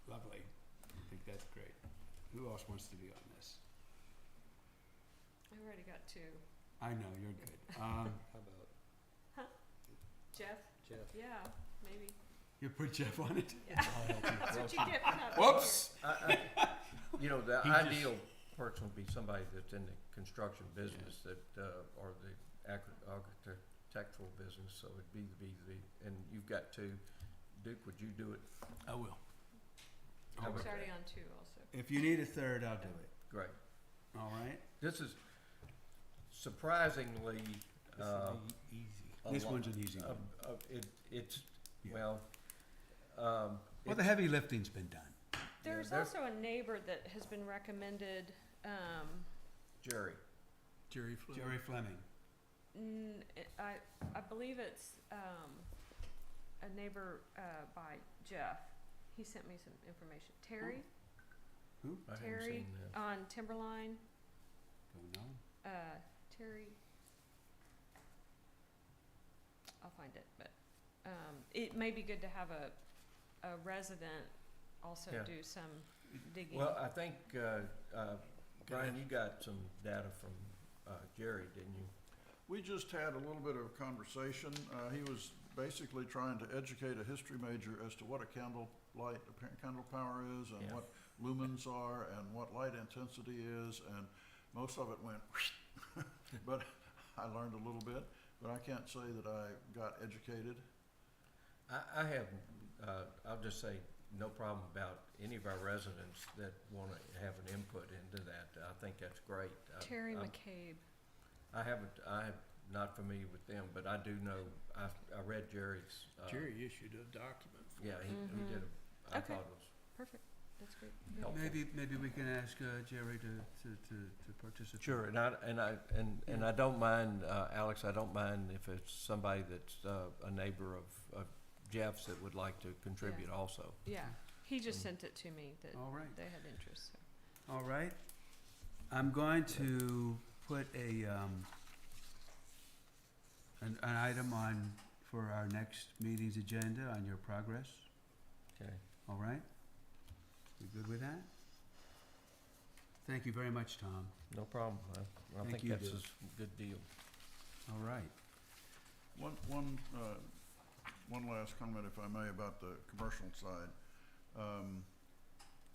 Lovely. I think that's great. Who else wants to be on this? I already got two. I know, you're good. How about Jeff? Jeff? Yeah, maybe. You put Jeff on it? Yeah. That's what you get for not being Whoops! You know, the He just- ideal person would be somebody that's in the construction business that, or the architectural business, so it'd be and you've got two. Duke, would you do it? I will. I was Okay. already on two also. If you need a third, I'll do it. Great. All right? This is surprisingly, This will be easy. a This lot- one's an easy one. it's, Yeah. well, Well, the heavy lifting's been done. There's there- also a neighbor that has been recommended, Jerry. Jerry Flynn. Jerry Fleming. I believe it's, a neighbor, by Jeff. He sent me some information. Terry? Who? I haven't Terry seen that. on Timberline, Don't know. Terry. I'll find it, but, it may be good to have a resident also Yeah. do some digging. Well, I think, Brian, you got some data from, Jerry, didn't you? We just had a little bit of conversation. He was basically trying to educate a history major as to what a candle power is and Yeah. what lumens are and what light intensity is, and most of it went but I learned a little bit, but I can't say that I got educated. I have, I'll just say, no problem about any of our residents that wanna have an input into that. I think that's great. Terry I'm- McCabe. I'm not familiar with them, but I do know, I read Jerry's. Jerry issued a document. Yeah, he Mhm. did, I Okay. thought it was Perfect. That's great. helpful. Maybe we can ask Jerry to participate. Sure, and I don't mind, Alex, I don't mind if it's somebody that's a neighbor of Jeff's that would like to contribute also. Yeah, he just Mm. sent it to me that All right. they had interest, so. All right. I'm going to put an item on for our next meeting's agenda on your progress. Okay. All right? You good with that? Thank you very much, Tom. No problem. I Thank think you, that's Dave. a good deal. All right. One last comment, if I may, about the commercial side.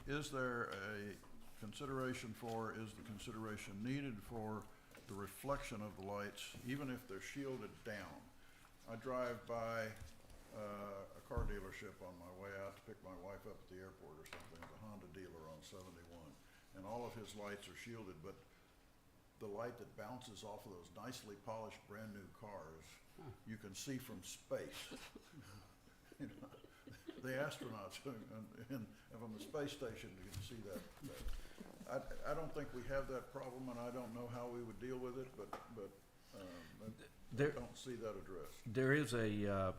Is there a consideration is the consideration needed for the reflection of the lights, even if they're shielded down? I drive by a car dealership on my way out to pick my wife up at the airport or something. There's a Honda dealer on 71, and all of his lights are shielded, but the light that bounces off of those nicely polished brand-new cars, you can see from space. You know, the astronauts and from the space station, you can see that. I don't think we have that problem, and I don't know how we would deal with it, but I There, don't see that addressed. there is a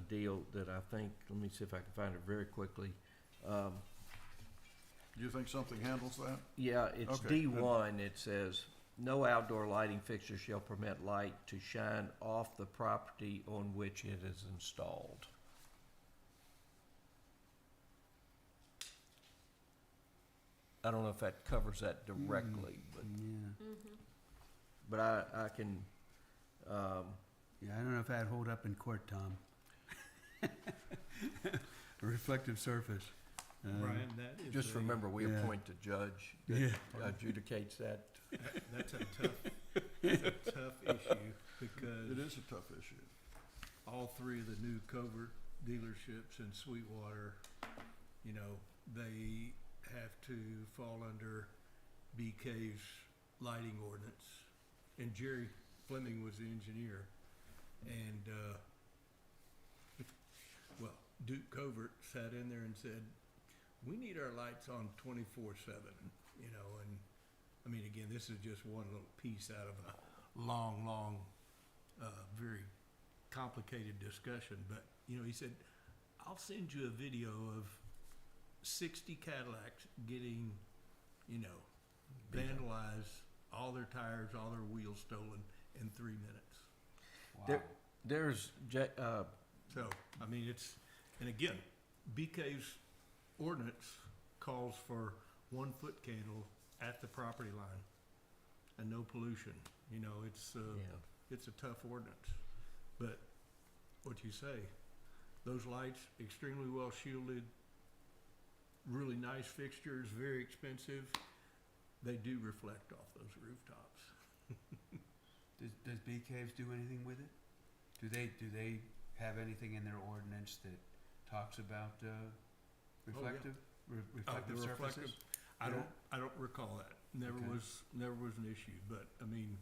deal that I think, let me see if I can find it very quickly. Do you think something handles that? Yeah, it's Okay, good. D1. It says, no outdoor lighting fixture shall permit light to shine off the property on which it is installed. I don't know if that covers that directly, but, Yeah. Mm-hmm. but I can, Yeah, I don't know if that'd hold up in court, Tom. A reflective surface. Brian, that is just a- remember, we Yeah. appoint a judge Yeah. that adjudicates that. That's a tough issue, because It is a tough issue. all three of the new covert dealerships in Sweetwater, you know, they have to fall under BK's lighting ordinance. And Jerry Fleming was the engineer. And, well, Duke Covert sat in there and said, we need our lights on 24/7, you know, and, I mean, again, this is just one little piece out of a long, very complicated discussion, but, you know, he said, I'll send you a video of 60 Cadillacs getting, you know, vandalized, all their tires, all their wheels stolen in 3 minutes. Wow. There's, So, I mean, it's, and again, BK's ordinance calls for 1 foot candle at the property line and no pollution. You know, it's a tough ordinance. But what you say, those lights, extremely well shielded, really nice fixtures, very expensive, they do reflect off those rooftops. Does Bee Caves do anything with it? Do they have anything in their ordinance that talks about reflective The surfaces? reflective, I Yeah. don't recall that. Never Okay. was an issue, but I mean,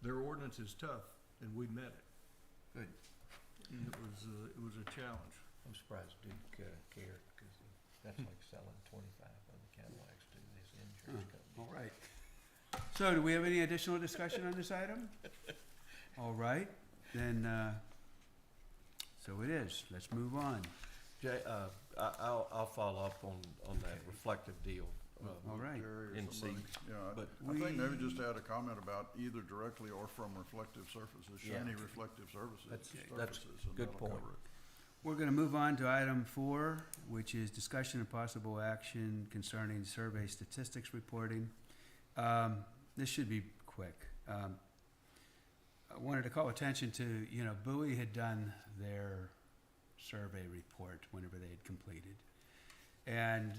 their ordinance is tough and we met it. Good. It was a challenge. I'm surprised Duke cared, because that's like selling 25 of the Cadillacs to this insurance company. All right. So, do we have any additional discussion on this item? All right, then, so it is. Let's move on. Jay, I'll follow up on that reflective deal. All right. Jerry or And somebody. see, Yeah, but I think maybe we- just add a comment about either directly or from reflective surfaces, Yeah. shiny reflective surfaces. That's surfaces, and good that'll point. cover it. We're gonna move on to item 4, which is discussion and possible action concerning survey statistics reporting. This should be quick. I wanted to call attention to, Bowie had done their survey report whenever they had completed. And,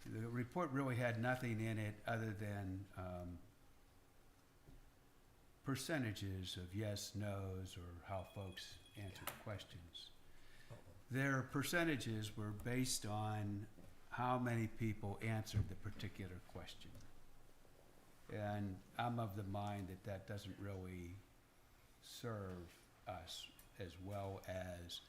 the report really had nothing in it other than, percentages of yes, no's, or how folks answered questions. Their percentages were based on how many people answered the particular question. And I'm of the mind that that doesn't really serve us as well as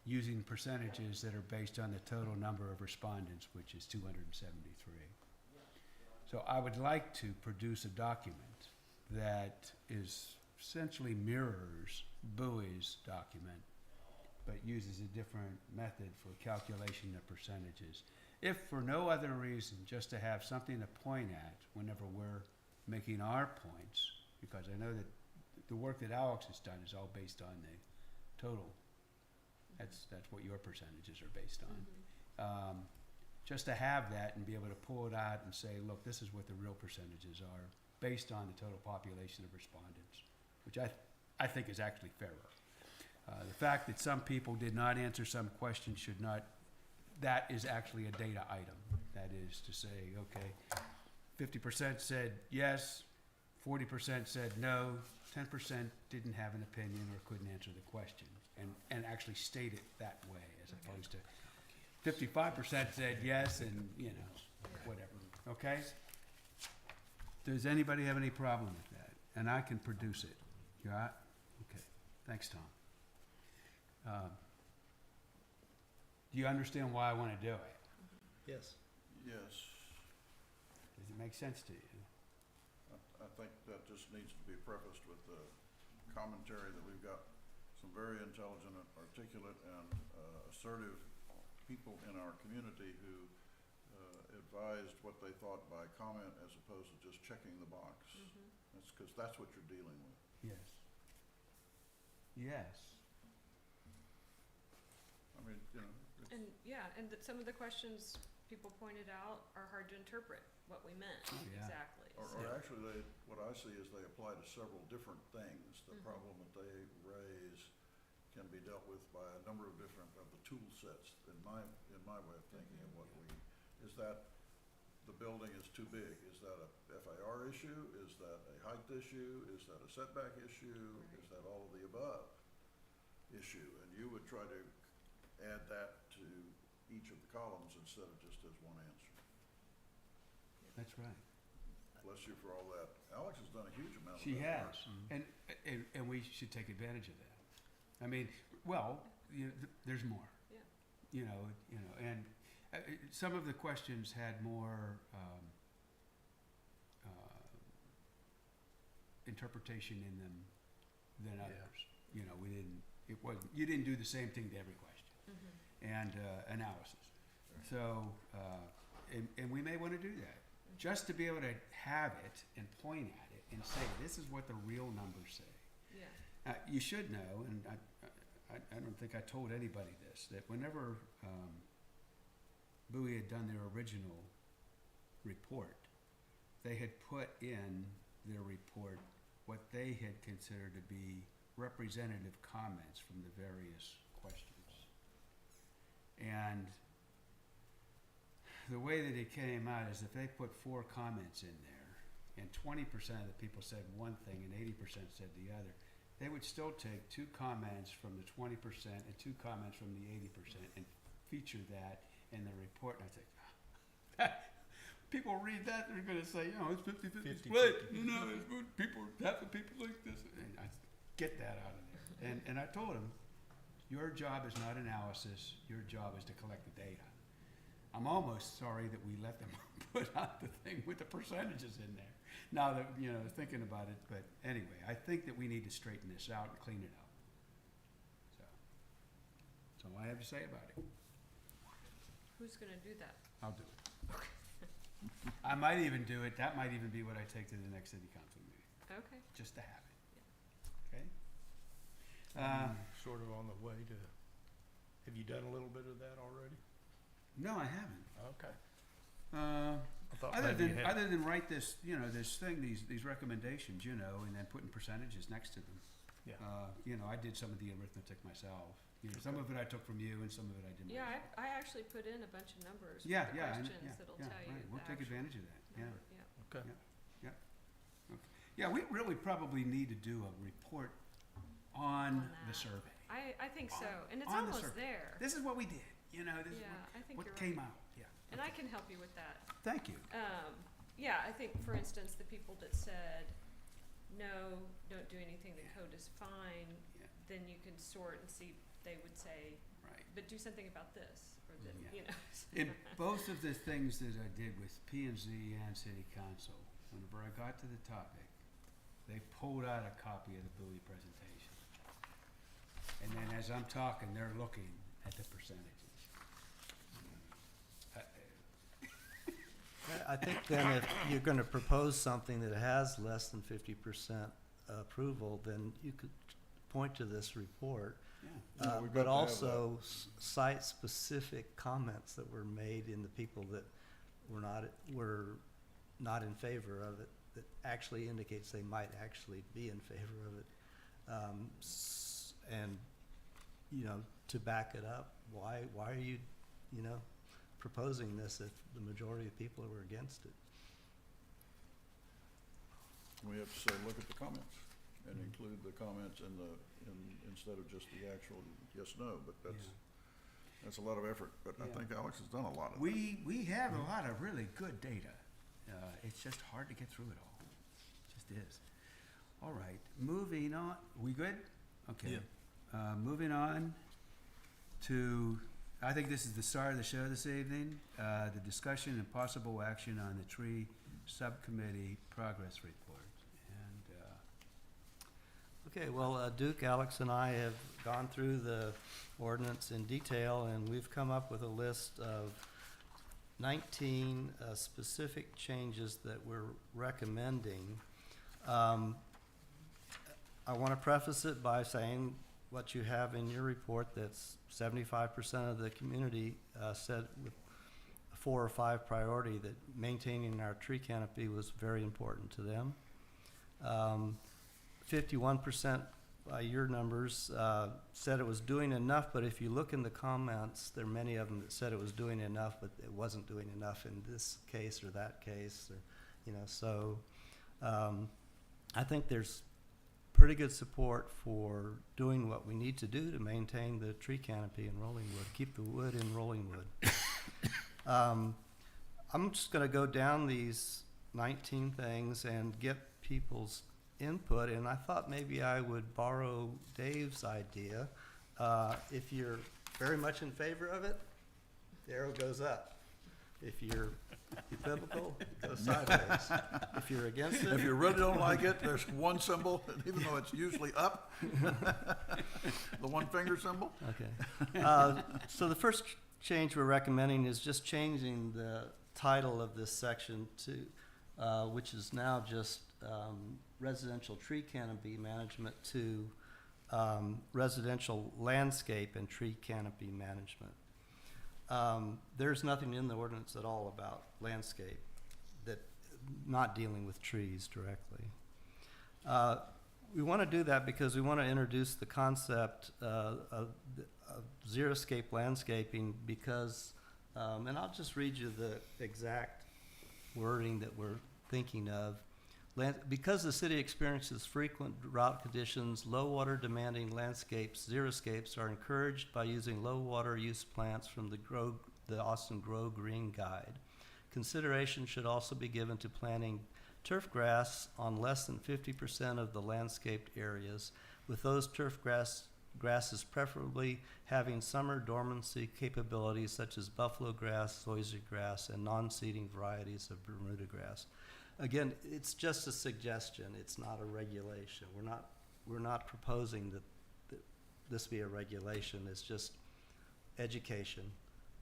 using percentages that are based on the total number of respondents, which is 273. So I would like to produce a document that is essentially mirrors Bowie's document, but uses a different method for calculation of percentages. If for no other reason, just to have something to point at whenever we're making our points, because I know that the work that Alex has done is all based on the total. That's what your percentages are based on. Just to have that and be able to pull it out and say, look, this is what the real percentages are based on the total population of respondents, which I think is actually fairer. The fact that some people did not answer some questions should not, that is actually a data item. That is to say, okay, 50% said yes, 40% said no, 10% didn't have an opinion or couldn't answer the question, and actually state it that way, as opposed to 55% said yes and, you know, whatever, okay? Does anybody have any problem with that? And I can produce it. You all right? Okay, thanks, Tom. Do you understand why I want to do it? Yes. Yes, Does it make sense to you? I think that just needs to be prefaced with the commentary that we've got some very intelligent, articulate, and assertive people in our community who advised what they thought by comment as opposed to just checking the box. That's because that's what you're dealing with. Yes. Yes. I mean, you know, And, yeah, and that some of the questions people pointed out are hard to interpret what we meant Oh, yeah. exactly. or So- actually what I see is they apply to several different things. The problem that they raise can be dealt with by a number of different of the tool sets in my way of thinking of what we, is that the building is too big? Is that a FAR issue? Is that a height issue? Is that a setback issue? Right. Is that all of the above issue? And you would try to add that to each of the columns instead of just as one answer. That's right. Bless you for all that. Alex has done a huge amount of that. She has, work. and we should take advantage of that. I mean, well, there's more. Yeah. You know, and some of the questions had more interpretation in them than others. You know, you didn't do the same thing to every question and analysis. So, and we may want to do that. Just to be able to have it and point at it and say, this is what the real numbers say. Yeah. You should know, and I don't think I told anybody this, that whenever Bowie had done their original report, they had put in their report what they had considered to be representative comments from the various questions. And the way that it came out is if they put 4 comments in there, and 20% of the people said one thing and 80% said the other, they would still take 2 comments from the 20% and 2 comments from the 80% and feature that in the report. And I think, people read that, they're going to say, you know, it's 50-50 split. You know, it's good. Half the people like this. And I get that out of there. And I told them, your job is not analysis. Your job is to collect the data. I'm almost sorry that we let them put out the thing with the percentages in there. Now that, you know, thinking about it, but anyway, I think that we need to straighten this out and clean it up. So, that's all I have to say about it. Who's gonna do that? I'll do it. I might even do it, that might even be what I take to the next city council meeting, Okay. just to have it. Okay? Sort of on the way to, have you done a little bit of that already? No, I haven't. Okay. I thought Other maybe you had. than write this, you know, this thing, these recommendations, you know, and then putting percentages next to them. Yeah. You know, I did some of the arithmetic myself. You know, some of it I took from you and some of it I didn't. Yeah, I actually put in a bunch of numbers for Yeah, the yeah, I know, questions yeah, that'll yeah, tell you right. the We'll take actual advantage of that, yeah. number. Yeah. Okay. Yeah, we really probably need to do a report on On the that. survey. I think so, and it's on the almost survey. there. This is what we did, you know, this is Yeah, I think what you're came right. out, yeah. And I can help you with that. Thank you. Yeah, I think, for instance, the people that said, no, don't do anything, the code is fine, Yeah. then you can sort and see, they would say, Right. but do something about this, or then, Yeah. you know. In both of the things that I did with P&Z and City Council, whenever I got to the topic, they pulled out a copy of the Bowie presentation. And then as I'm talking, they're looking at the percentages. I think then if you're gonna propose something that has less than 50% approval, then you could point to this report. Yeah. Yeah, we've got But to have also cite specific comments that were made in the people that were not in favor of it, that actually indicates they might actually be in favor of it. And, you know, to back it up, why are you, you know, proposing this if the majority of people were against it? We have to say, look at the comments and include the comments instead of just the actual yes, no, but that's a lot of effort, but I Yeah. think Alex has done a lot of that. We have a lot of really good data. It's just hard to get through it all. It just is. All right, moving on. We good? Okay. Moving on to, I think this is the star of the show this evening, the discussion and possible action on the tree subcommittee progress report. And, Okay, well, Duke, Alex, and I have gone through the ordinance in detail, and we've come up with a list of 19 specific changes that we're recommending. I want to preface it by saying what you have in your report, that's 75% of the community said with a 4 or 5 priority that maintaining our tree canopy was very important to them. 51% by your numbers said it was doing enough, but if you look in the comments, there are many of them that said it was doing enough, but it wasn't doing enough in this case or that case, or, you know, so I think there's pretty good support for doing what we need to do to maintain the tree canopy in rolling wood, keep the wood in rolling wood. I'm just gonna go down these 19 things and get people's input, and I thought maybe I would borrow Dave's idea. If you're very much in favor of it, the arrow goes up. If you're equivocal, it goes sideways. If you're against it, If you really don't like it, there's one symbol, even though it's usually up, the one finger symbol. okay. So the first change we're recommending is just changing the title of this section to, which is now just residential tree canopy management to residential landscape and tree canopy management. There's nothing in the ordinance at all about landscape, that not dealing with trees directly. We want to do that because we want to introduce the concept of xeriscape landscaping because, and I'll just read you the exact wording that we're thinking of. Because the city experiences frequent drought conditions, low water demanding landscapes, xeriscapes are encouraged by using low water use plants from the Austin Grow Green Guide. Consideration should also be given to planting turf grass on less than 50% of the landscaped areas, with those turf grasses preferably having summer dormancy capabilities such as buffalo grass, zoysia grass, and non-seeding varieties of Bermuda grass. Again, it's just a suggestion. It's not a regulation. We're not proposing that this be a regulation. It's just education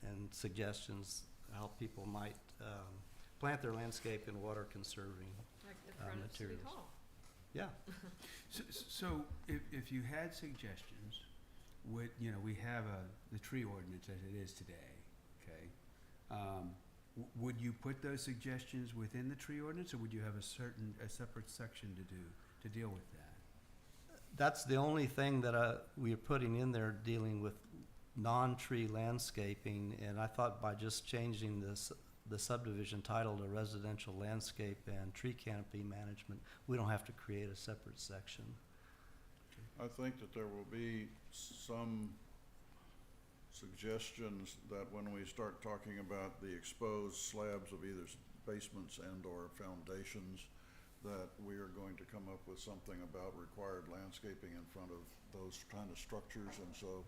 and suggestions how people might plant their landscape in water conserving. Like the front of City materials. Hall. Yeah. So if you had suggestions, we have the tree ordinance as it is today, okay? Would you put those suggestions within the tree ordinance, or would you have a separate section to deal with that? That's the only thing that we are putting in there dealing with non-tree landscaping, and I thought by just changing the subdivision title to residential landscape and tree canopy management, we don't have to create a separate section. I think that there will be some suggestions that when we start talking about the exposed slabs of either basements and or foundations, that we are going to come up with something about required landscaping in front of those kind of structures, and so,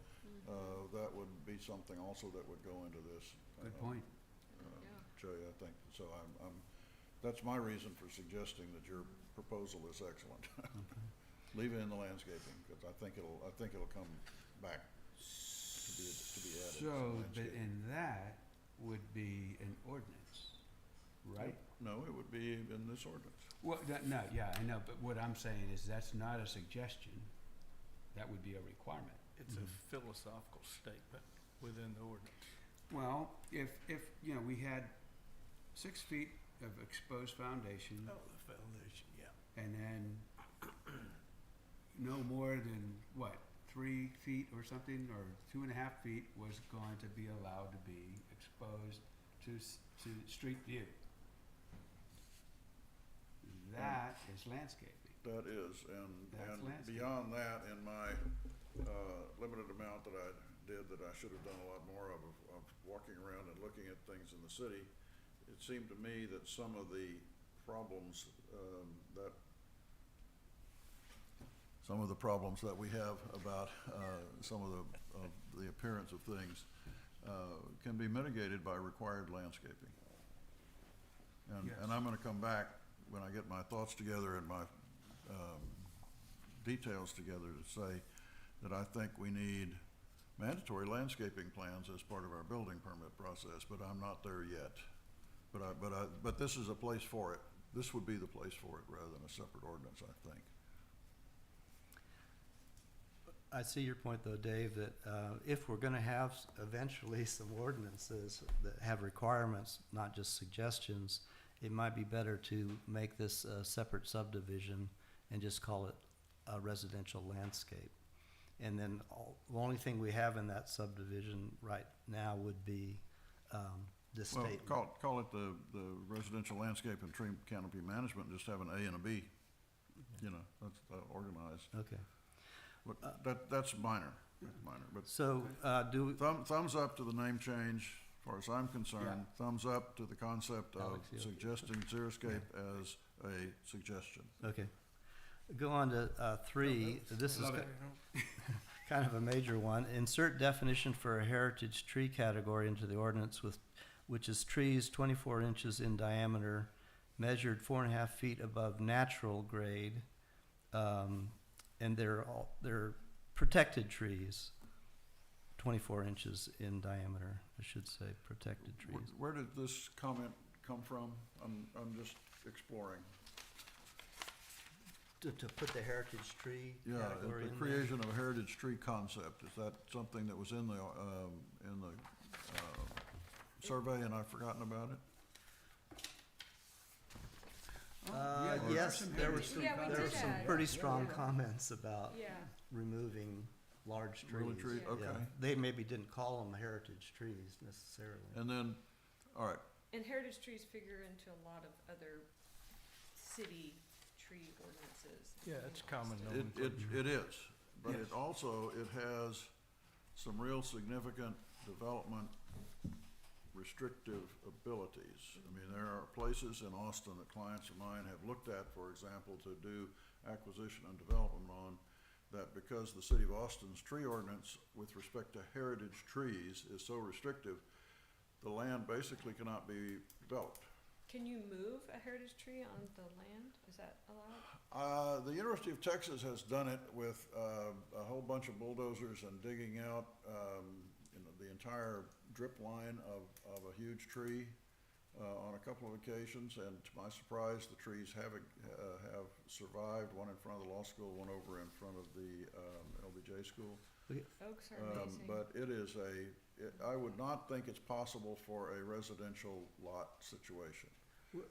that would be something also that would go into this. Good point. Yeah. Jay, I think, so that's my reason for suggesting that your proposal is excellent. Leave it in the landscaping, because I think it'll come back to be added. So, but landscaping. in that would be an ordinance, right? No, it would be in this ordinance. Well, no, yeah, I know, but what I'm saying is that's not a suggestion. That would be a requirement. It's a philosophical statement within the ordinance. Well, if, you know, we had 6 feet of exposed foundation Oh, the foundation, yeah. and then no more than, what, 3 feet or something, or 2.5 feet was going to be allowed to be exposed to street view. That is landscaping. That is, and That's landscape. beyond that, in my limited amount that I did, that I should have done a lot more of walking around and looking at things in the city, it seemed to me that some of the problems that we have about some of the appearance of things can be mitigated by required landscaping. And, Yes. and I'm gonna come back when I get my thoughts together and my details together to say that I think we need mandatory landscaping plans as part of our building permit process, but I'm not there yet. But this is a place for it. This would be the place for it rather than a separate ordinance, I think. I see your point though, Dave, that if we're gonna have eventually some ordinances that have requirements, not just suggestions, it might be better to make this a separate subdivision and just call it a residential landscape. And then the only thing we have in that subdivision right now would be this Well, statement. call it the residential landscape and tree canopy management, just have an A and a B, you know, that's organized. Okay, But that's minor, but so do we, thumbs up to the name change, as far as I'm concerned. Yeah. Thumbs up to the concept of Alex, yeah. suggesting xeriscape as a suggestion. okay. Go on to 3, this is Love it. kind of a major one. Insert definition for a heritage tree category into the ordinance which is trees 24 inches in diameter, measured 4.5 feet above natural grade, and they're protected trees, 24 inches in diameter, I should say, protected trees. Where did this comment come from? I'm just exploring. To put the heritage tree Yeah, category the in there? creation of a heritage tree concept, is that something that was in the survey and I've forgotten about it? Yeah, Yes, there were heritage some, Yeah, we there were did some that. pretty Yeah, strong yeah. comments about Yeah, removing large trees. Really tree, Yeah. okay. Yeah, they maybe didn't call them heritage trees necessarily. And then, all right, and heritage trees figure into a lot of other city tree ordinances. Yeah, it's common it is, but Yes. it also, it has some real significant development restrictive abilities. I mean, there are places in Austin that clients of mine have looked at, for example, to do acquisition and development on, that because the city of Austin's tree ordinance with respect to heritage trees is so restrictive, the land basically cannot be developed. Can you move a heritage tree on the land? Is that allowed? The University of Texas has done it with a whole bunch of bulldozers and digging out the entire drip line of a huge tree on a couple of occasions, and to my surprise, the trees have survived, one in front of the law school, one over in front of the LBJ school. Oaks are amazing. But it is I would not think it's possible for a residential lot situation.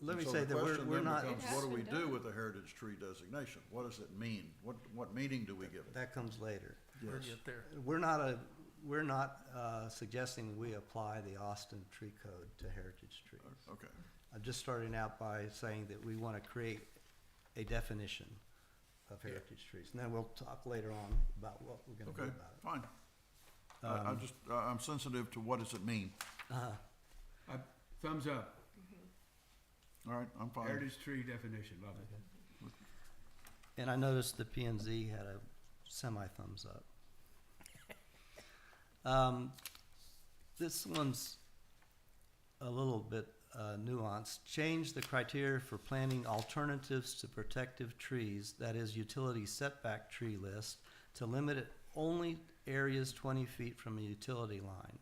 Let me And so say the that question we're then not, becomes, It has what do we been do done. with a heritage tree designation? What does it mean? What meaning do we give it? that comes later. We'll Yes. get there. We're not suggesting we apply the Austin Tree Code to heritage trees. Okay, I'm just starting out by saying that we want to create a definition of heritage trees. And then we'll talk later on about what we're going to do okay, about it. fine. I'm just, I'm sensitive to what does it mean. Thumbs up, All right, I'm fine. heritage tree definition, love it. And I noticed the P and Z had a semi-thumbs up. This one's a little bit nuanced. Change the criteria for planting alternatives to protective trees, that is utility setback tree list, to limit it only areas 20 feet from a utility line.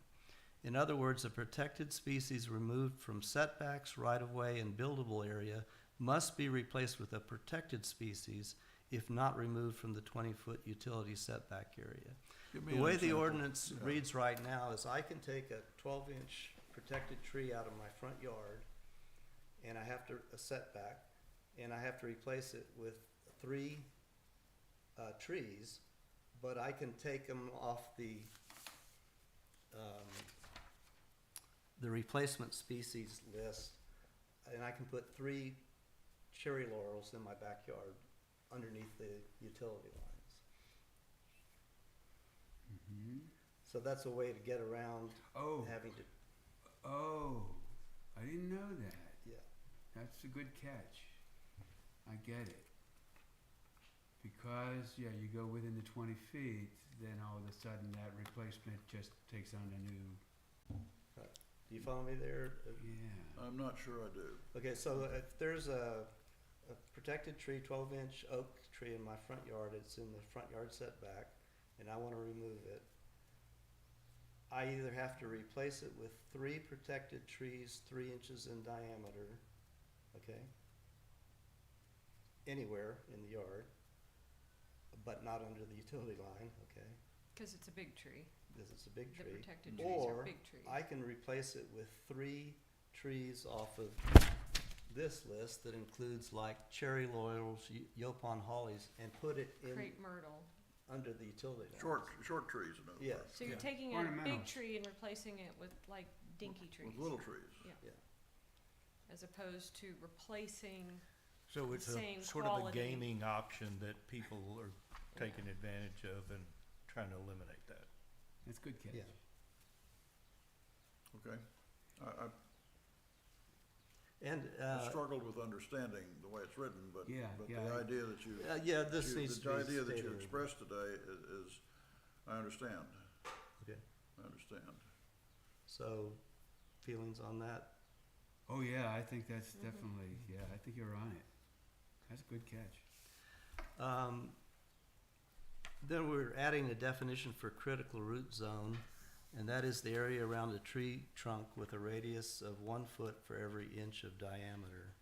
In other words, a protected species removed from setbacks, right-of-way, and buildable area must be replaced with a protected species if not removed from the 20-foot utility setback area. Give me The an way the example. ordinance Yeah. reads right now is I can take a 12-inch protected tree out of my front yard, and I have to, a setback, and I have to replace it with 3 trees, but I can take them off the replacement species list, and I can put 3 cherry laurels in my backyard underneath the utility lines. Mhm. So that's a way to get around Oh, having to, I didn't know that. yeah. That's a good catch. I get it. Because, yeah, you go within the 20 feet, then all of a sudden that replacement just takes on a new, Do you follow me there? yeah. I'm not sure I do. Okay, so if there's a protected tree, 12-inch oak tree in my front yard, it's in the front yard setback, and I wanna remove it, I either have to replace it with 3 protected trees 3 inches in diameter, okay? Anywhere in the yard, but not under the utility line, okay? Cause it's a big tree. Because it's a big The tree. protected trees are Or big trees. I can replace it with 3 trees off of this list that includes like cherry laurels, yopon hollies, and put it in Crepe myrtle. under the utility line. Short trees, in other Yes. words. So you're Yeah. taking out a big Ornamentals. tree and replacing it with like dinky trees. With little trees. Yeah. As opposed to replacing, So it's Same a sort of a quality. gaming option that people are taking advantage of and trying to eliminate that. That's a good catch. Yeah. Okay. I And, struggled with understanding the way it's written, but Yeah, the yeah, idea that you, yeah, this needs to be the idea that you stated. expressed today is, I understand. Okay. I understand. So, feelings on that? Oh, yeah, I think that's Mhm. definitely, yeah, I think you're on it. That's a good catch. Then we're adding a definition for critical root zone, and that is the area around a tree trunk with a radius of 1 foot for every inch of diameter.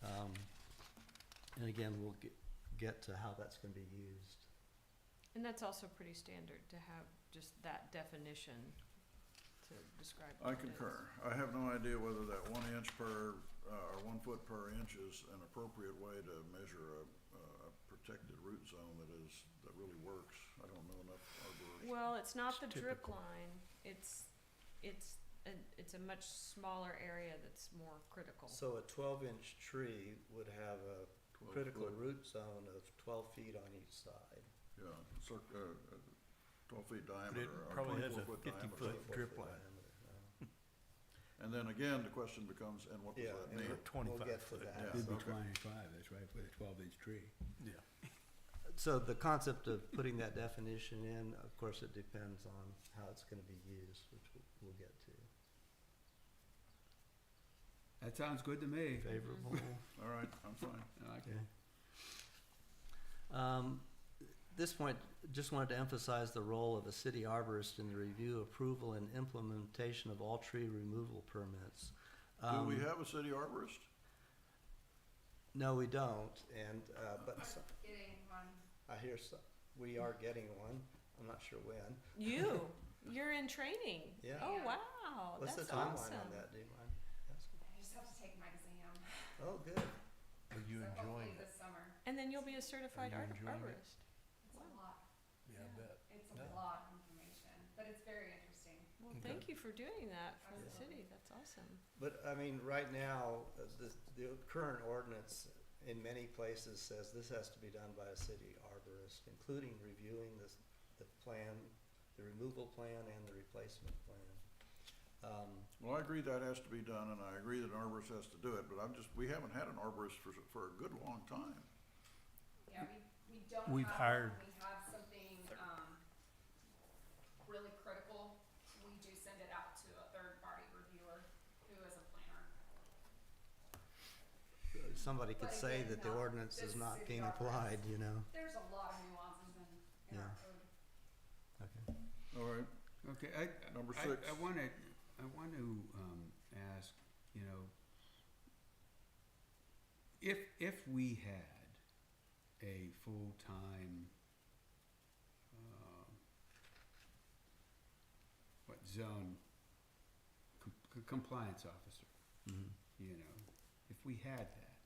And again, we'll get to how that's gonna be used. and that's also pretty standard to have just that definition to describe I what it is. concur. I have no idea whether that 1 inch per, or 1 foot per inch is an appropriate way to measure a protected root zone that really works. I don't know enough arborists. Well, it's not the It's drip typical. line, it's a much smaller area that's more critical. So a 12-inch tree would have a 12 critical foot. root zone of 12 feet on each side. Yeah, 12 feet diameter or probably has 24 a foot 50-foot diameter. 24 drip foot line. diameter. And then again, the question becomes, and what does Yeah, that and mean? we'll 25 get to foot, that. yeah. It'd be okay. 25, that's right, with a 12-inch tree. Yeah. So the concept of putting that definition in, of course, it depends on how it's gonna be used, which we'll get to. That sounds good to me. Favorable? All right, I'm fine. I like Okay. it. This point, just wanted to emphasize the role of a city arborist in the review, approval, and implementation of all tree removal permits. Do we have a city arborist? No, we don't, and, but Getting one. I hear we are getting one, I'm not sure when. You're in training. Yeah. Oh, Yeah. wow, What's the that's timeline awesome. on that, do you mind asking? I just have to take my exam. Oh, good. Are you So hopefully enjoying it? this summer. And then you'll be a certified Are you enjoying it? arborist. It's a lot. Yeah, I bet. It's Yeah. a lot of information, but it's very interesting. Well, Okay. thank you for doing that for the Absolutely. city, that's awesome. But, I mean, right now, the current ordinance in many places says this has to be done by a city arborist, including reviewing the plan the removal plan and the replacement plan. Well, I agree that has to be done, and I agree that an arborist has to do it, but we haven't had an arborist for a good long time. Yeah, we don't We've have, hired- when we have something, really critical, we do send it out to a third-party reviewer who is a planner. Somebody could But say again, that the not ordinance the is not city being arborist. applied, you know? There's a lot of nuances in our Yeah. code. Okay. All right, Okay, Number I 6. want to ask, you know, if we had a full-time, zone compliance officer, Mhm. you know, if we had that,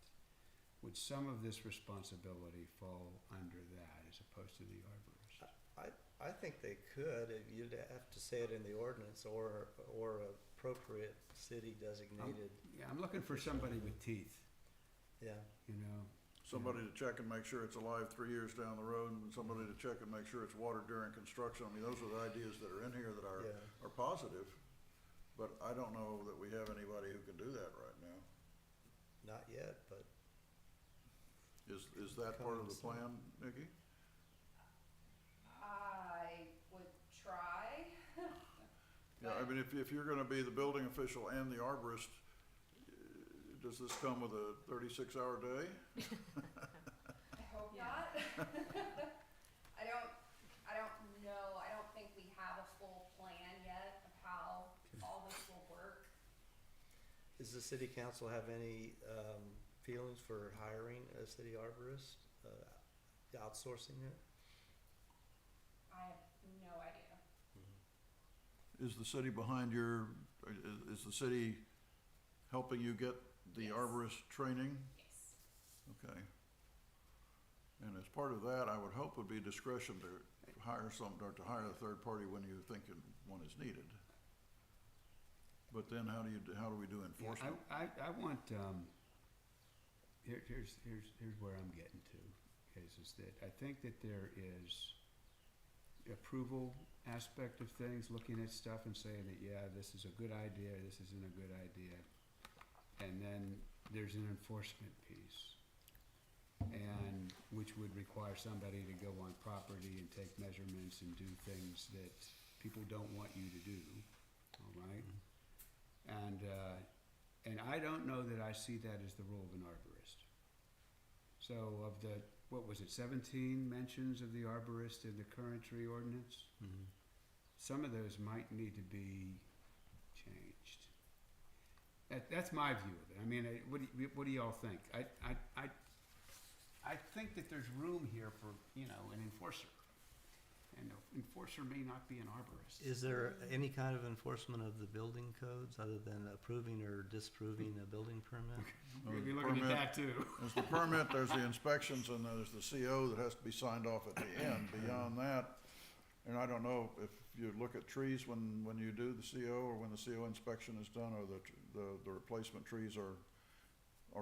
would some of this responsibility fall under that as opposed to the arborist? I think they could, you'd have to say it in the ordinance or appropriate city designated, Yeah, I'm looking for somebody with teeth, yeah. you know? somebody to check and make sure it's alive 3 years down the road, and somebody to check and make sure it's watered during construction. I mean, those are the ideas that are in here that Yeah. are positive, but I don't know that we have anybody who can do that right now. Not yet, but Is that part of the plan, Nikki? I would try. Yeah, I mean, if you're gonna be the building official and the arborist, does this come with a 36-hour day? I hope Yeah. not. I don't know, I don't think we have a full plan yet of how all this will work. does the city council have any, feelings for hiring a city arborist, outsourcing it? I have no idea. Is the city behind is the city helping you get the Yes. arborist training? Yes. Okay. And as part of that, I would hope would be discretion to hire or to hire a third party when you think one is needed. But then how do we do Yeah, enforcement? I want, here's where I'm getting to, is that I think that there is approval aspect of things, looking at stuff and saying that, yeah, this is a good idea, this isn't a good idea. And then there's an enforcement piece, and which would require somebody to go on property and take measurements and do things that people don't want you to do, all right? And I don't know that I see that as the role of an arborist. So of the, what was it, 17 mentions of the arborist in the current tree ordinance? Mhm. Some of those might need to be changed. That's my view of it. I mean, what do y'all think? I think that there's room here for, you know, an enforcer. And the enforcer may not be an arborist. Is there any kind of enforcement of the building codes other than approving or disproving a building permit? We'll be looking at that too. There's the permit, there's the inspections, and there's the CO that has to be signed off at the end. Beyond that, and I don't know if you look at trees when you do the CO or when the CO inspection is done or the replacement trees are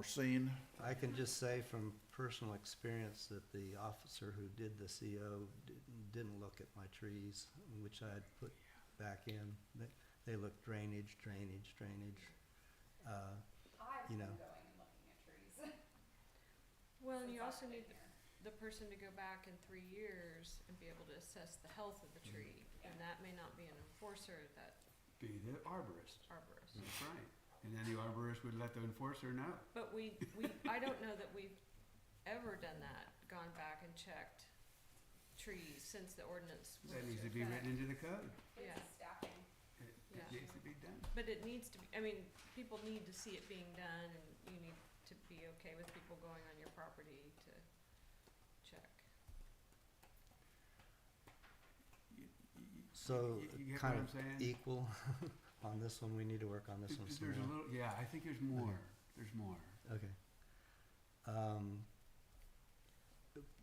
seen. I can just say from personal experience that the officer who did the CO didn't look at my trees, which I had put back in. They looked drainage. I've You been know. going and looking at trees. Well, and since you I've also been need here. the person to go back in 3 years and be able to assess the health of the tree. And that may not be an enforcer, that Be the arborist. arborist. That's right. And then the arborist would let the enforcer know. But I don't know that we've ever done that, gone back and checked trees since the ordinance went That needs to into be effect. written into the code. It's Yeah. a staffing. It Yeah. needs to be done. But it needs to be, I mean, people need to see it being done, and you need to be okay with people going on your property to check. So You get what kind I'm of saying? equal on this one. We need to work on this one some There's a more. little, yeah, I think there's more. There's more. Okay.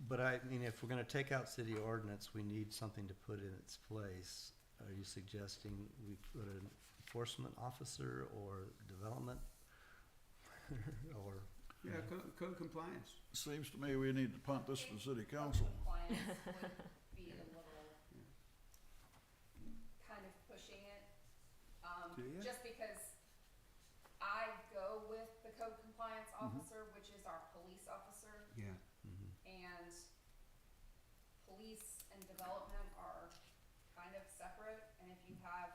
But I mean, if we're gonna take out city ordinance, we need something to put in its place. Are you suggesting we put an enforcement officer or development? Or, Yeah, code compliance. Seems to me we need to punt this to the city council. Compliance would be a little, Do you? just because I go with the code compliance officer, which is our police officer, Yeah. and police and development are kind of separate, and if you have,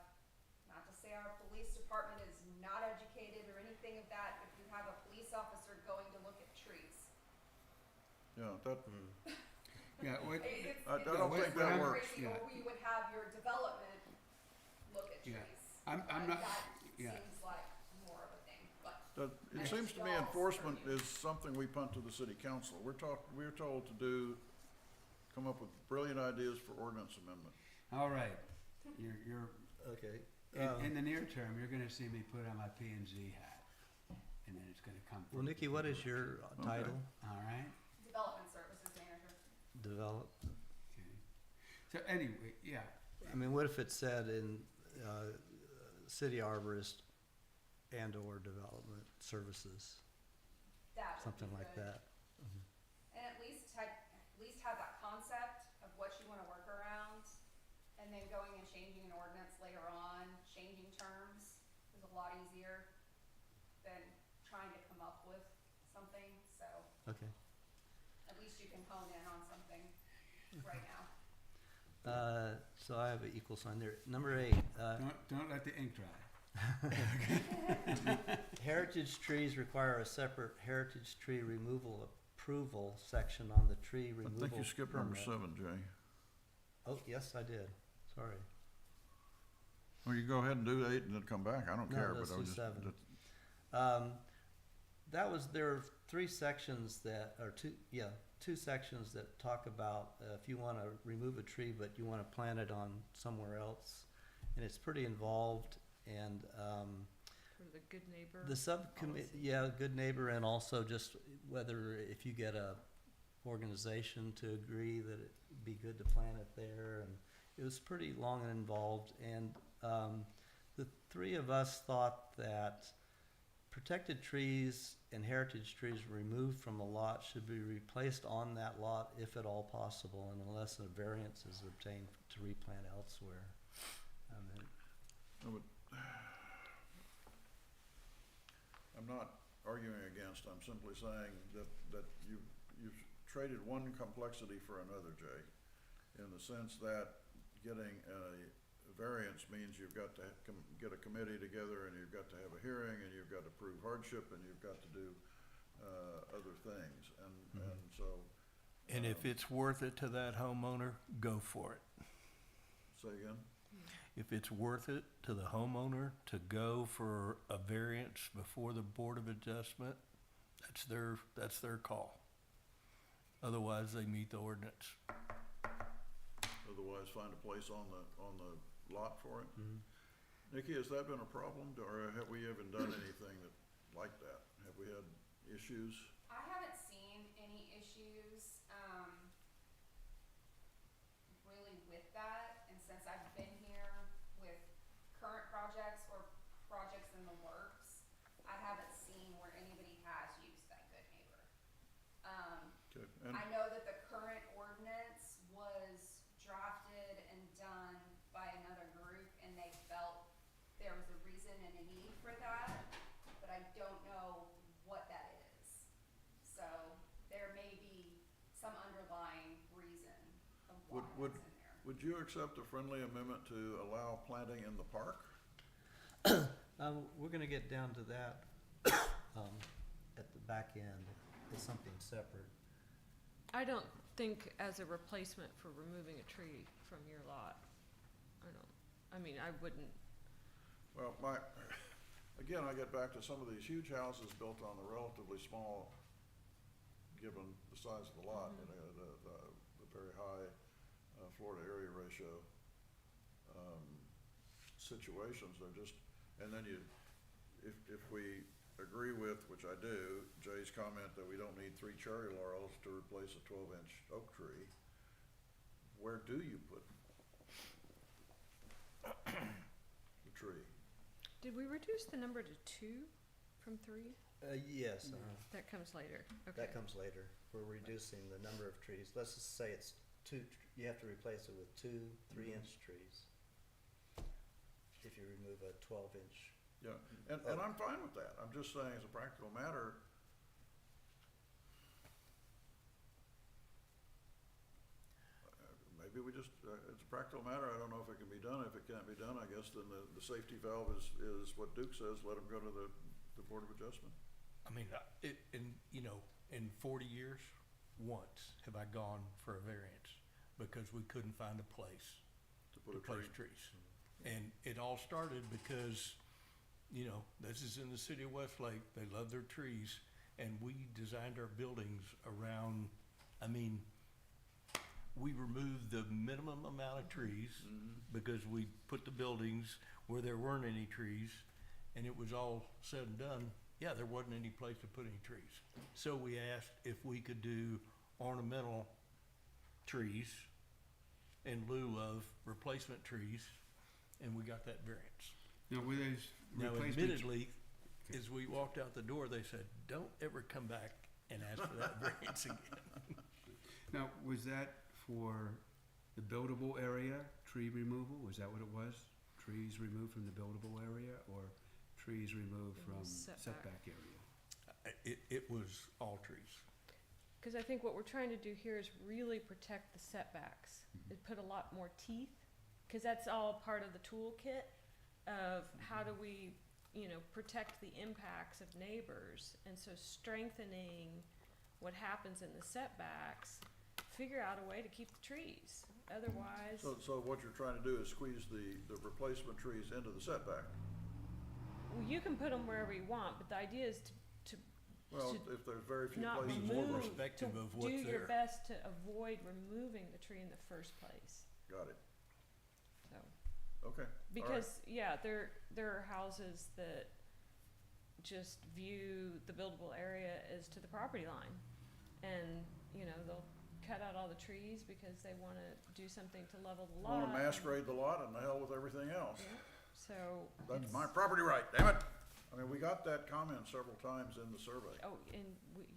not to say our police department is not educated or anything of that, if you have a police officer going to look at trees, Yeah, that, Yeah, what, it's I don't what- think what that I'm- works. crazy, or we would have your development look at Yeah. trees. I'm But not- that yeah. seems like more of a thing, but It That's seems to me y'all's enforcement purview. is something we punt to the city council. We're told to come up with brilliant ideas for ordinance amendment. all right. You're, Okay. in the near term, you're gonna see me put on my P and Z hat. And then it's gonna come. Well, from- Nikki, what is your title? All right, development services manager. Develop. okay. So anyway, yeah, I mean, what if it said in, city arborist and/or development services, That would something be like good. that? And at least have that concept of what you wanna work around, and then going and changing an ordinance later on, changing terms is a lot easier than trying to come up with something, so Okay. at least you can hone in on something right now. So I have an equal sign there. Number 8, don't let the ink dry. heritage trees require a separate heritage tree removal approval section on the tree I removal think you skipped number permit. 7, Jay. Oh, yes, I did. Sorry. Well, you go ahead and do 8 and then come back. I don't No, care, but let's I do was just. 7. There are 3 sections that, or 2 sections that talk about if you want to remove a tree, but you want to plant it on somewhere else. And it's pretty involved, and For the good neighbor. the subcommittee, policy. yeah, good neighbor, and also just whether if you get a organization to agree that it'd be good to plant it there, and it was pretty long and involved, and the 3 of us thought that protected trees and heritage trees removed from a lot should be replaced on that lot if at all possible, and unless a variance is obtained to replant elsewhere. I would- I'm not arguing against, I'm simply saying that you've traded one complexity for another, Jay, in the sense that getting a variance means you've got to get a committee together, and you've got to have a hearing, and you've got to prove hardship, and you've got to do other things, and so. And if it's worth it to that homeowner, go for it. Say again? If it's worth it to the homeowner to go for a variance before the Board of Adjustment, that's their call. Otherwise, they meet the ordinance. Otherwise, find a place on the lot for it? Nikki, has that been a problem, or have we even done anything like that? Have we had issues? I haven't seen any issues, really with that, and since I've been here with current projects or projects in the works, I haven't seen where anybody has used that good neighbor. Okay, and I know that the current ordinance was drafted and done by another group, and they felt there was a reason and a need for that, but I don't know what that is. So there may be some underlying reason of why Would- that's in there. would you accept a friendly amendment to allow planting in the park? We're gonna get down to that, at the back end, as something separate. I don't think as a replacement for removing a tree from your lot. I wouldn't, Well, again, I get back to some of these huge houses built on a relatively small, given the size of the lot, and the very high floor to area ratio situations, they're just, and then if we agree with, which I do, Jay's comment that we don't need 3 cherry laurels to replace a 12-inch oak tree, where do you put the tree? did we reduce the number to 2 from 3? Yes, That comes later, okay. that comes later. We're reducing the number of trees. Let's just say it's 2, you have to replace it with 2 3-inch trees. if you remove a 12-inch. Yeah, and I'm fine with that. I'm just saying as a practical matter, maybe we just, it's a practical matter. I don't know if it can be done. If it can't be done, I guess then the safety valve is what Duke says, let them go to the Board of Adjustment. I mean, in 40 years, once have I gone for a variance because we couldn't find a place To put to a tree. place trees. And it all started because, this is in the city of Westlake, they love their trees, and we designed our buildings around, we removed the minimum amount of trees because we put the buildings where there weren't any trees, and it was all said and done, yeah, there wasn't any place to put any trees. So we asked if we could do ornamental trees in lieu of replacement trees, and we got that variance. Now, were those Now replacement? admittedly, as we walked out the door, they said, don't ever come back and ask for that variance again. Now, was that for the buildable area, tree removal? Was that what it was? Trees removed from the buildable area or trees removed from Setback. setback area? It was all trees. Cause I think what we're trying to do here is really protect the setbacks. It put a lot more teeth, cause that's all part of the toolkit of how do we, protect the impacts of neighbors. And so strengthening what happens in the setbacks, figure out a way to keep the trees. Otherwise, So what you're trying to do is squeeze the replacement trees into the setback. well, you can put them wherever you want, but the idea is to Well, To if there's very few not places. more remove, respective to of what's do your there. best to avoid removing the tree in the first place. Got it. So, Okay. All right. because, yeah, there are houses that just view the buildable area as to the property line. And, they'll cut out all the trees because they wanna do something to level the I lot. wanna masquerade the lot and the hell with everything else. Yeah, so. That's it's- my property right, damn it! I mean, we got that comment several times in the survey. Oh, and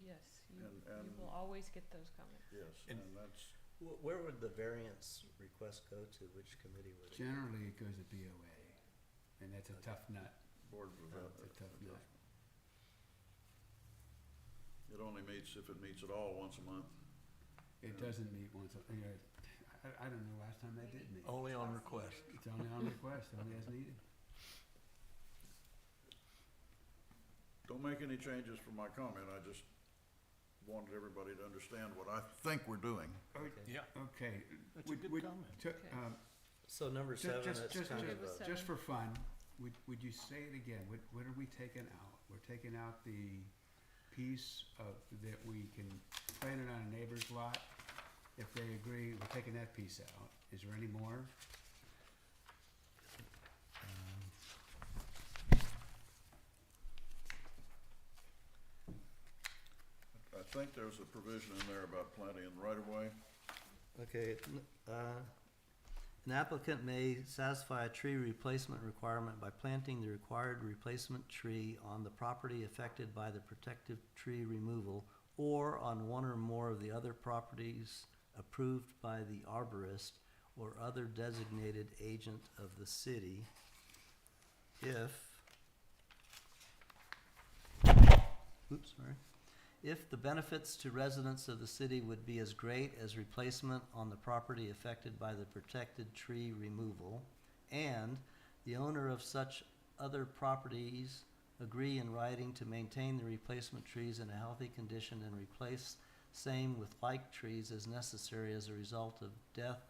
yes, you And- will always get those comments. Yes, And- and that's, Where would the variance request go to? Which committee would it? Generally, it goes to BOA, and that's a tough nut. Board of It's a tough nut. Adjustment. It only meets, if it meets at all, once a month. It doesn't meet once, I don't know last time they did meet. Only on request. It's only on request, only as needed. Don't make any changes from my comment, I just wanted everybody to understand what I think we're doing. Yeah, Okay. that's a would- good would- comment. to- Okay. So number Ju- 7, just- it's just- kind just- of a, Seven. Just for fun, would you say it again? What are we taking out? We're taking out the piece of, that we can plant it on a neighbor's lot. If they agree, we're taking that piece out. Is there any more? I think there's a provision in there about planting in the right of way. okay, an applicant may satisfy a tree replacement requirement by planting the required replacement tree on the property affected by the protective tree removal or on one or more of the other properties approved by the arborist or other designated agent of the city if the benefits to residents of the city would be as great as replacement on the property affected by the protected tree removal, and the owner of such other properties agree in writing to maintain the replacement trees in a healthy condition and replace same with like trees as necessary as a result of death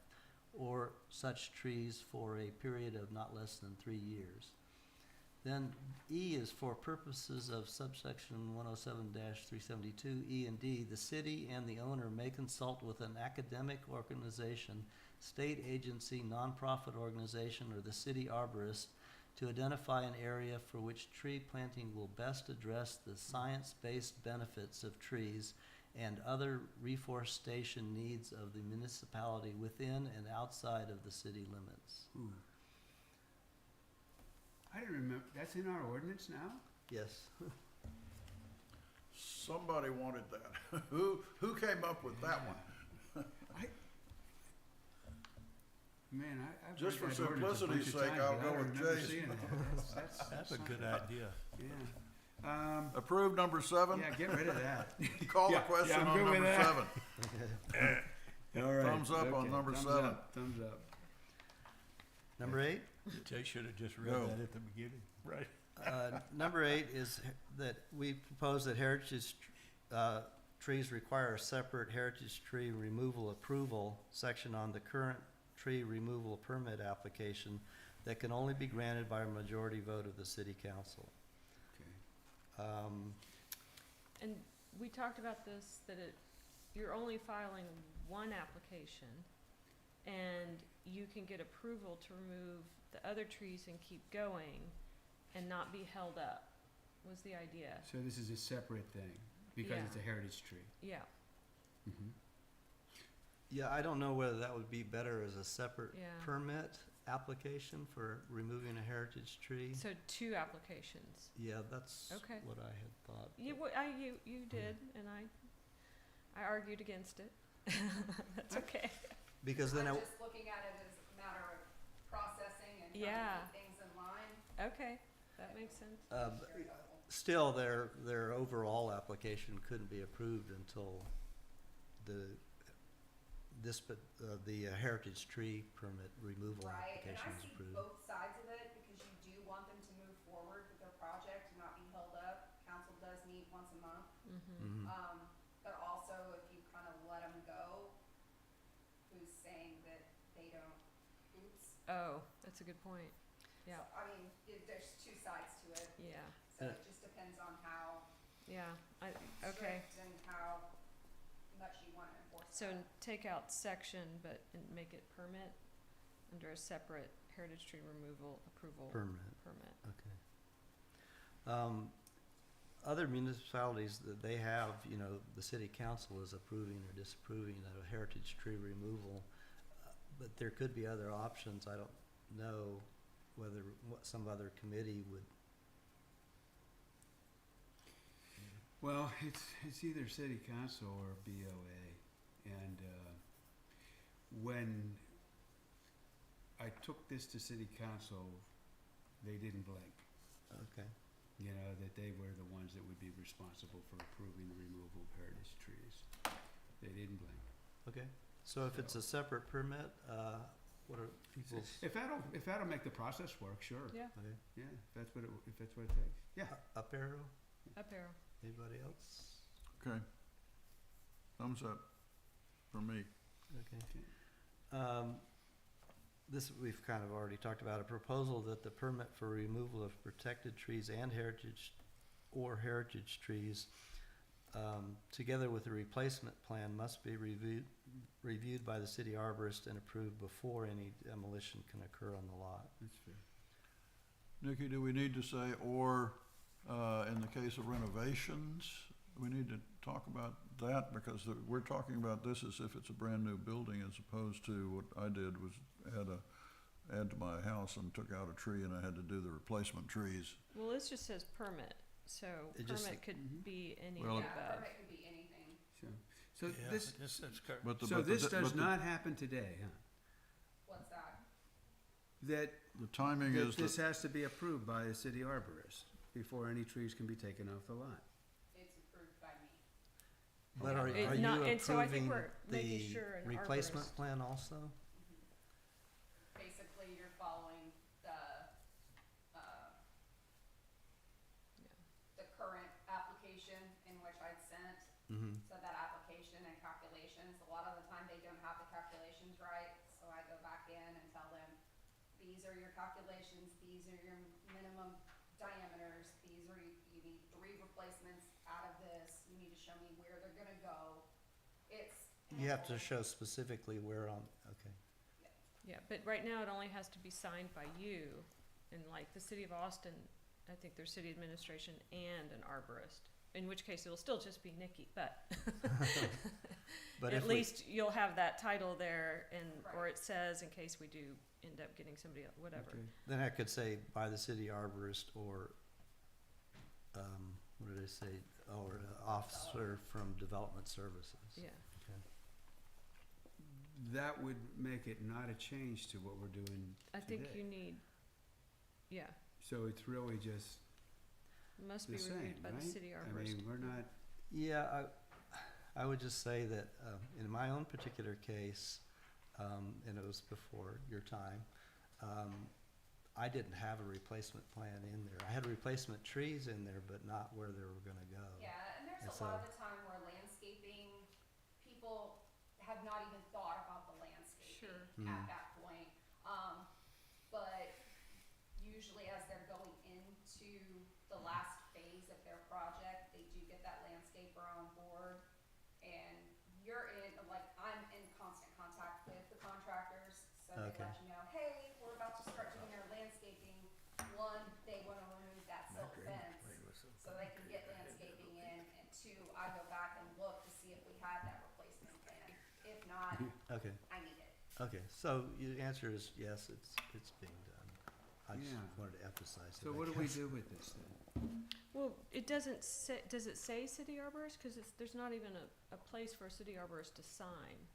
or such trees for a period of not less than 3 years. Then E is for purposes of subsection 107-372, E and D, the city and the owner may consult with an academic organization, state agency, nonprofit organization, or the city arborist to identify an area for which tree planting will best address the science-based benefits of trees and other reforestation needs of the municipality within and outside of the city limits. Ooh. I don't remember, that's in our ordinance now? Yes. Somebody wanted that. Who came up with that one? Man, I've Just read for that ordinance a bunch simplicity's of sake, times, I'll but I go don't with remember Jay's. seeing that. That's That's a good something. idea. Yeah. Approve number 7? Yeah, get rid of that. Call the Yeah, question I'm on good with number that. 7. All right. Thumbs up on okay, number thumbs 7. up, thumbs up. Number 8? Jay should have just read Go. that at the beginning. Right. Number 8 is that we propose that heritage trees require a separate heritage tree removal approval section on the current tree removal permit application that can only be granted by a majority vote of the city council. Okay. And we talked about this, that you're only filing one application, and you can get approval to remove the other trees and keep going and not be held up, was the idea. So this is a separate thing, because Yeah. it's a heritage tree. Yeah, Mhm. Yeah, I don't know whether that would be better as a separate Yeah. permit application for removing a heritage tree. so 2 applications. Yeah, that's Okay. what I had thought. You, you did, and I argued against it. That's okay. Because then I'm it, just looking at it as a matter of processing and trying Yeah. to keep things in line. Okay, that makes sense. Very helpful. still, their overall application couldn't be approved until the heritage tree permit removal Right, and application I was see approved. both sides of it, because you do want them to move forward with their project and not be held up. Council does meet once a month. Mm-hmm. Mhm. But also, if you kind of let them go, who's saying that they don't, oops. Oh, that's a good point. Yeah, So, I mean, there's 2 sides to it, yeah, so it just depends on how yeah, okay. strict and how much you want to enforce So that. take out section, but make it permit under a separate heritage tree removal approval Permit, permit. okay. Other municipalities that they have, you know, the city council is approving or disapproving of heritage tree removal, but there could be other options. I don't know whether, what some other committee would. Well, it's either city council or BOA, and when I took this to city council, they didn't blink. Okay. You know, that they were the ones that would be responsible for approving the removal of heritage trees. They didn't blink. Okay, so if it's a separate permit, what are people's, If that'll make the process work, sure. Yeah, okay, Yeah, if that's what it takes. Yeah. up arrow, up arrow. anybody else? Okay. Thumbs up for me. Okay. This, we've kind of already talked about, a proposal that the permit for removal of protected trees and heritage trees, together with the replacement plan, must be reviewed by the city arborist and approved before any demolition can occur on the lot. That's fair. Nikki, do we need to say, or, in the case of renovations, we need to talk about that? Because we're talking about this as if it's a brand-new building, as opposed to what I did was add to my house and took out a tree and I had to do the replacement trees. Well, this just says permit, so It just- permit could Mhm. be any Well, of Yeah, the above. permit can be anything. So Yeah, this, I guess that's correct. But the- so but the- this but does the- not happen today, huh? What's that? That The timing is this that, has to be approved by the city arborist before any trees can be taken off the lot. It's approved by me. But Yeah. are It's you not- and so I think approving we're making the sure an replacement arborist- plan also? Basically, you're following the current application in which I'd sent. Mm-hmm. So that application and calculations, a lot of the time they don't have the calculations right, so I go back in and tell them, these are your calculations, these are your minimum diameters, these are, you need 3 replacements out of this, you need to show me where they're gonna go. It's. You have to show specifically where on, okay. Yeah, but right now it only has to be signed by you, and like the city of Austin, I think there's city administration and an arborist, in which case it'll still just be Nikki, but But at if we- least you'll have that title there, and, or Right. it says in case we do end up getting somebody else, whatever. Okay. Then I could say by the city arborist or, what did I say, or officer from development services. Yeah, Okay. that would make it not a change to what we're doing I think today. you need, yeah, So it's really just must the be same, reviewed by right? the city I arborist. mean, we're not, Yeah, I would just say that, in my own particular case, and it was before your time, I didn't have a replacement plan in there. I had replacement trees in there, but not where they were gonna go. Yeah, and there's And a lot of so- the time where landscaping, people have not even thought about the landscaping Sure. at that point. But usually as they're going into the last phase of their project, they do get that landscaper on board. And you're in, like, I'm in constant contact with the contractors, so they Okay. let you know, hey, we're about to start doing our landscaping. One, they wanna remove that silk fence, so they can get landscaping in, and two, I go back and look to see if we have that replacement plan. If not, Okay, I need it. okay, so your answer is yes, it's being done. I just Yeah. wanted to emphasize it. so I what do we guess. do with this then? Well, it doesn't say, does it say city arborist? Cause there's not even a place for a city arborist to sign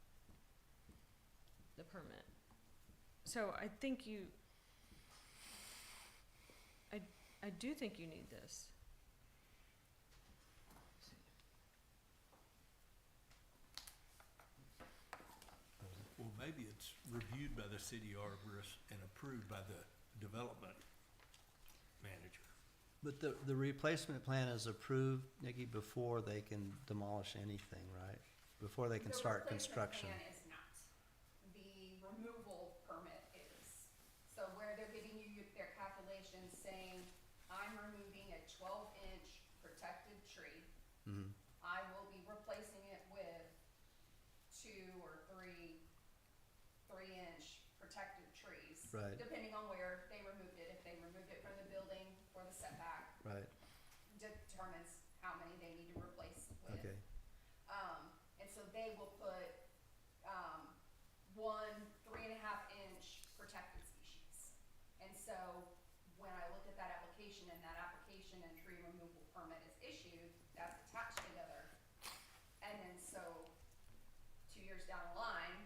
the permit. So I think I do think you need this. Well, maybe it's reviewed by the city arborist and approved by the development manager. But the replacement plan is approved, Nikki, before they can demolish anything, right? Before they can start construction. The replacement plan is not. The removal permit is. So where they're giving you their calculations saying, I'm removing a 12-inch protected tree. Mhm. I will be replacing it with 2 or 3-inch protected trees. Right. Depending on where they removed it. If they removed it from the building or the setback, Right, determines how many they need to replace with. okay, And so they will put, 1 3.5-inch protected species. And so when I look at that application and that application and tree removal permit is issued, that's attached together. And then so 2 years down the line,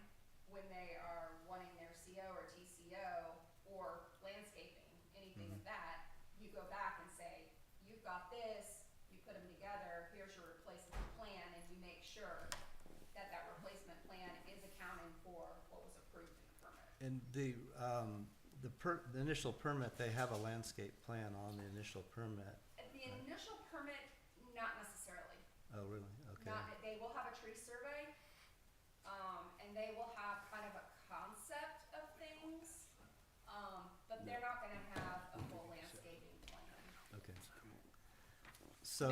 when they are wanting their CO or TCO or landscaping, anything of that, you go back and say, you've got this, you put them together, here's your replacement plan, and you make sure that that replacement plan is accounting for what was approved in the permit. and the initial permit, they have a landscape plan on the initial permit. The initial permit, not necessarily. Oh, really? Okay, They will have a tree survey, and they will have kind of a concept of things, but they're not gonna have a full landscaping plan. okay. So,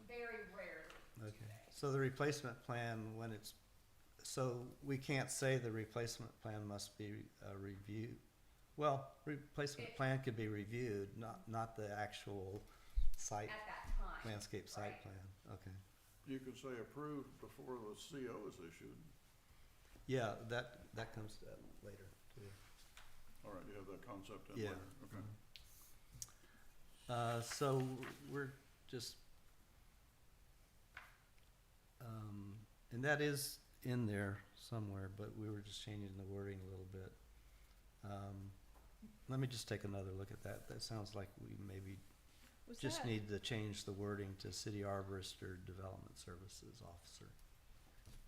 Very rarely do okay, they. so the replacement plan, when it's, so we can't say the replacement plan must be reviewed. Well, replacement It- plan could be reviewed, not the actual site, At that time. landscape site right. plan, okay. You could say approved before the CO is issued. Yeah, that comes later, too. All right, you have that concept in Yeah. later, okay. So we're just, and that is in there somewhere, but we were just changing the wording a little bit. Let me just take another look at that. That sounds like we maybe Was just that, need to change the wording to city arborist or development services officer.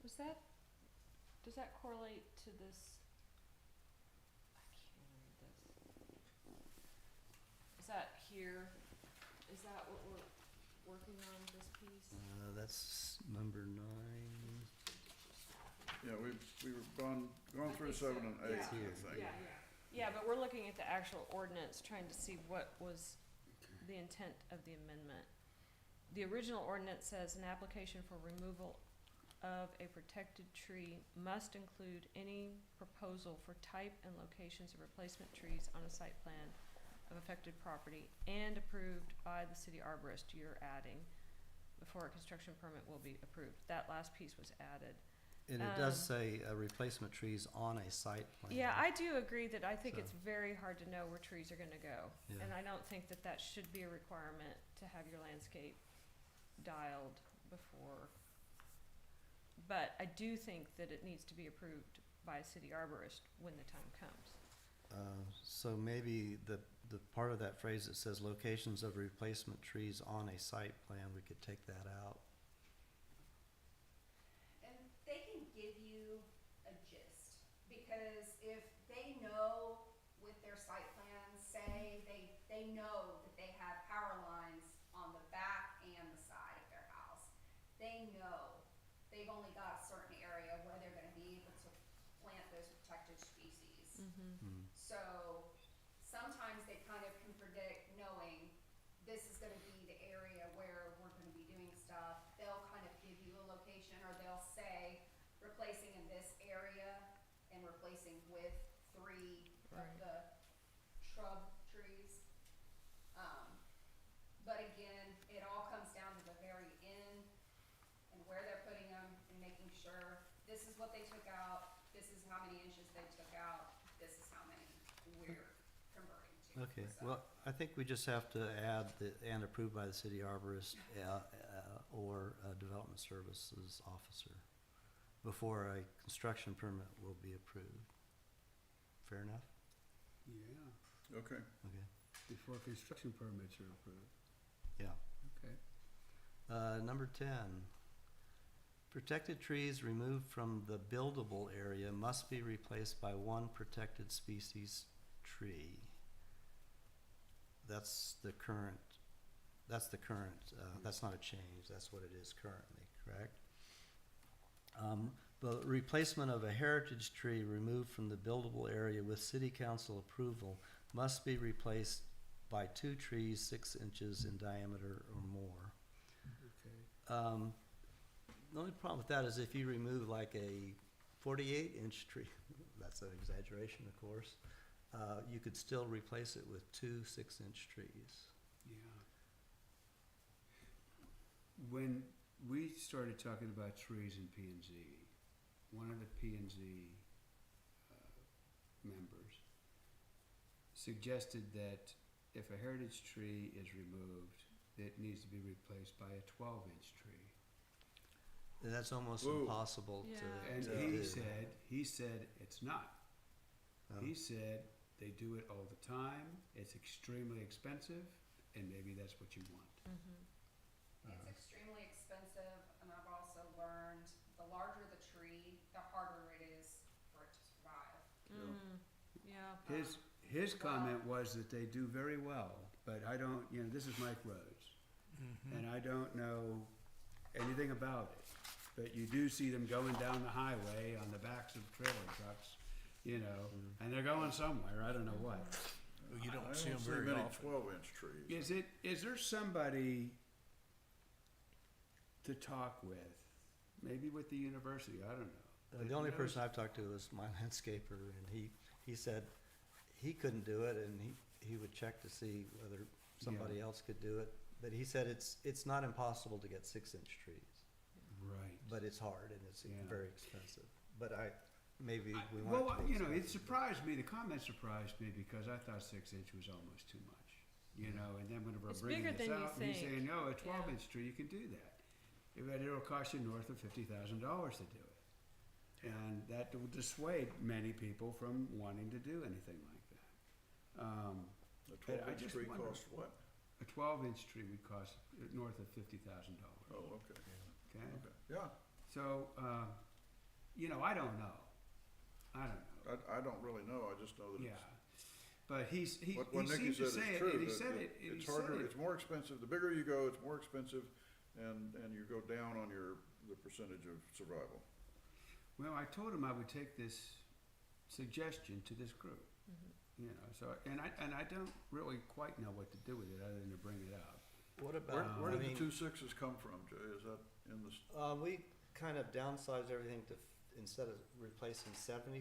does that correlate to this? I can't read this. Is that here? Is that what we're working on, this piece? That's number 9. Yeah, we've gone I through think so, 7 and 8, yeah. I think. Yeah, but we're looking at the actual ordinance, trying to see what was the intent of the amendment. The original ordinance says an application for removal of a protected tree must include any proposal for type and locations of replacement trees on a site plan of affected property and approved by the city arborist. You're adding before a construction permit will be approved. That last piece was added. And it does say replacement trees on a site plan. Yeah, I do agree that I think So- it's very hard to know where trees are gonna go. Yeah. And I don't think that that should be a requirement to have your landscape dialed before But I do think that it needs to be approved by a city arborist when the time comes. So maybe the part of that phrase that says locations of replacement trees on a site plan, we could take that out. And they can give you a gist, because if they know with their site plans, say they know that they have power lines on the back and the side of their house, they know they've only got a certain area where they're gonna be able to plant those protected species. So sometimes they kind of can predict, knowing this is gonna be the area where we're gonna be doing stuff. They'll kind of give you a location, or they'll say replacing in this area and replacing with 3 of Right. the shrub trees. But again, it all comes down to the very end and where they're putting them and making sure this is what they took out, this is how many inches they took out, this is how many we're converting to. Okay, So- well, I think we just have to add the, and approved by the city arborist, or a development services officer before a construction permit will be approved. Fair enough? Yeah, Okay. Okay, before construction permits are approved. yeah. Okay. Number 10, protected trees removed from the buildable area must be replaced by one protected species tree. That's the current, that's not a change, that's what it is currently, correct? The replacement of a heritage tree removed from the buildable area with city council approval must be replaced by 2 trees 6 inches in diameter or more. Okay. The only problem with that is if you remove like a 48-inch tree, that's an exaggeration, of course, you could still replace it with 2 6-inch trees. Yeah. When we started talking about trees in P and Z, one of the P and Z members suggested that if a heritage tree is removed, it needs to be replaced by a 12-inch tree. And that's almost Whoa. impossible Yeah. And to he do. said it's not. Oh. He said they do it all the time, it's extremely expensive, and maybe that's what you want. It's extremely expensive, and I've also learned the larger the tree, the harder it is for it to survive. Yeah. His comment was that they do very well, but I don't, this is Mike Rhodes, and I don't know anything about it. But you do see them going down the highway on the backs of trailer trucks, and they're going somewhere, I don't know what. Well, you I don't see them very many often. 12-inch trees. Is there somebody to talk with, maybe with the university, I don't know. The only person I've talked to is my landscaper, and he said he couldn't do it, and he would check to see whether somebody else could do it. But he said it's not impossible to get 6-inch trees, Right. but it's hard and it's Yeah. very expensive. But maybe we want Well, it to be it expensive. surprised me, the comment surprised me, because I thought 6-inch was almost too much, and then whenever I'm It's bringing bigger this than you out, and he's think. saying, no, a Yeah. 12-inch tree, you can do that. But it'll cost you north of $50,000 to do it. And that will dissuade many people from wanting to do anything like that. The I 12-inch just tree wonder- costs what? A 12-inch tree would cost north of $50,000, Oh, okay, okay? okay, yeah. So, I don't know. I don't really know, I just know that Yeah. it's, But he what Nikki seemed to said say is it, true. and he that said it- it, and he It's said harder, it. it's more expensive, the bigger you go, it's more expensive, and you go down on the percentage of survival. Well, I told him I would take this suggestion to this group, so, and I don't really quite know what to do with it other than to bring it up. What Where, about, where I did the mean, 2 6s come from, Jay? Is that in the, we kind of downsized everything to, instead of replacing 75%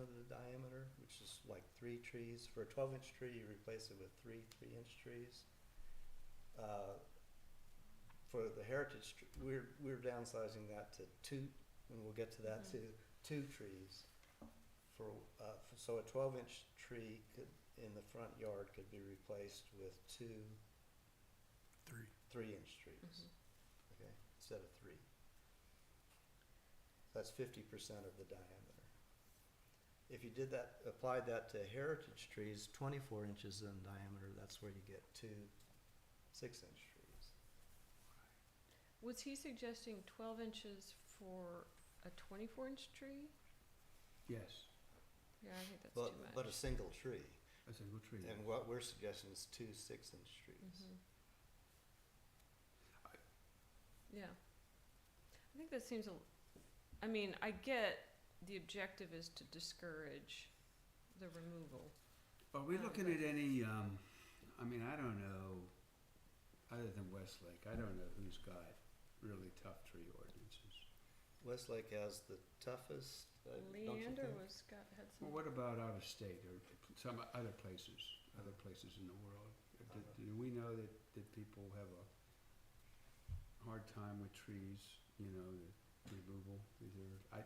of the diameter, which is like 3 trees, for a 12-inch tree, you replace it with 3 3-inch trees. For the heritage, we're downsizing that to 2, and we'll get to that too, 2 trees. So a 12-inch tree in the front yard could be replaced with 2 3. 3-inch trees, okay, instead of 3. That's 50% of the diameter. If you did that, applied that to heritage trees, 24 inches in diameter, that's where you get 2 6-inch trees. Was he suggesting 12 inches for a 24-inch tree? Yes, Yeah, I think that's But, too much. but a single tree. a single tree. And what we're suggesting is 2 6-inch trees. Mhm. Yeah. I think that seems I mean, I get the objective is to discourage the removal. Are we looking at any, I mean, I don't know, other than Westlake, I don't know who's got really tough tree ordinances. Westlake has the toughest, don't you Leander think? had Well, some. what about out of state or some other places in the world? Do we know that people have a hard time with trees, you know, the removal?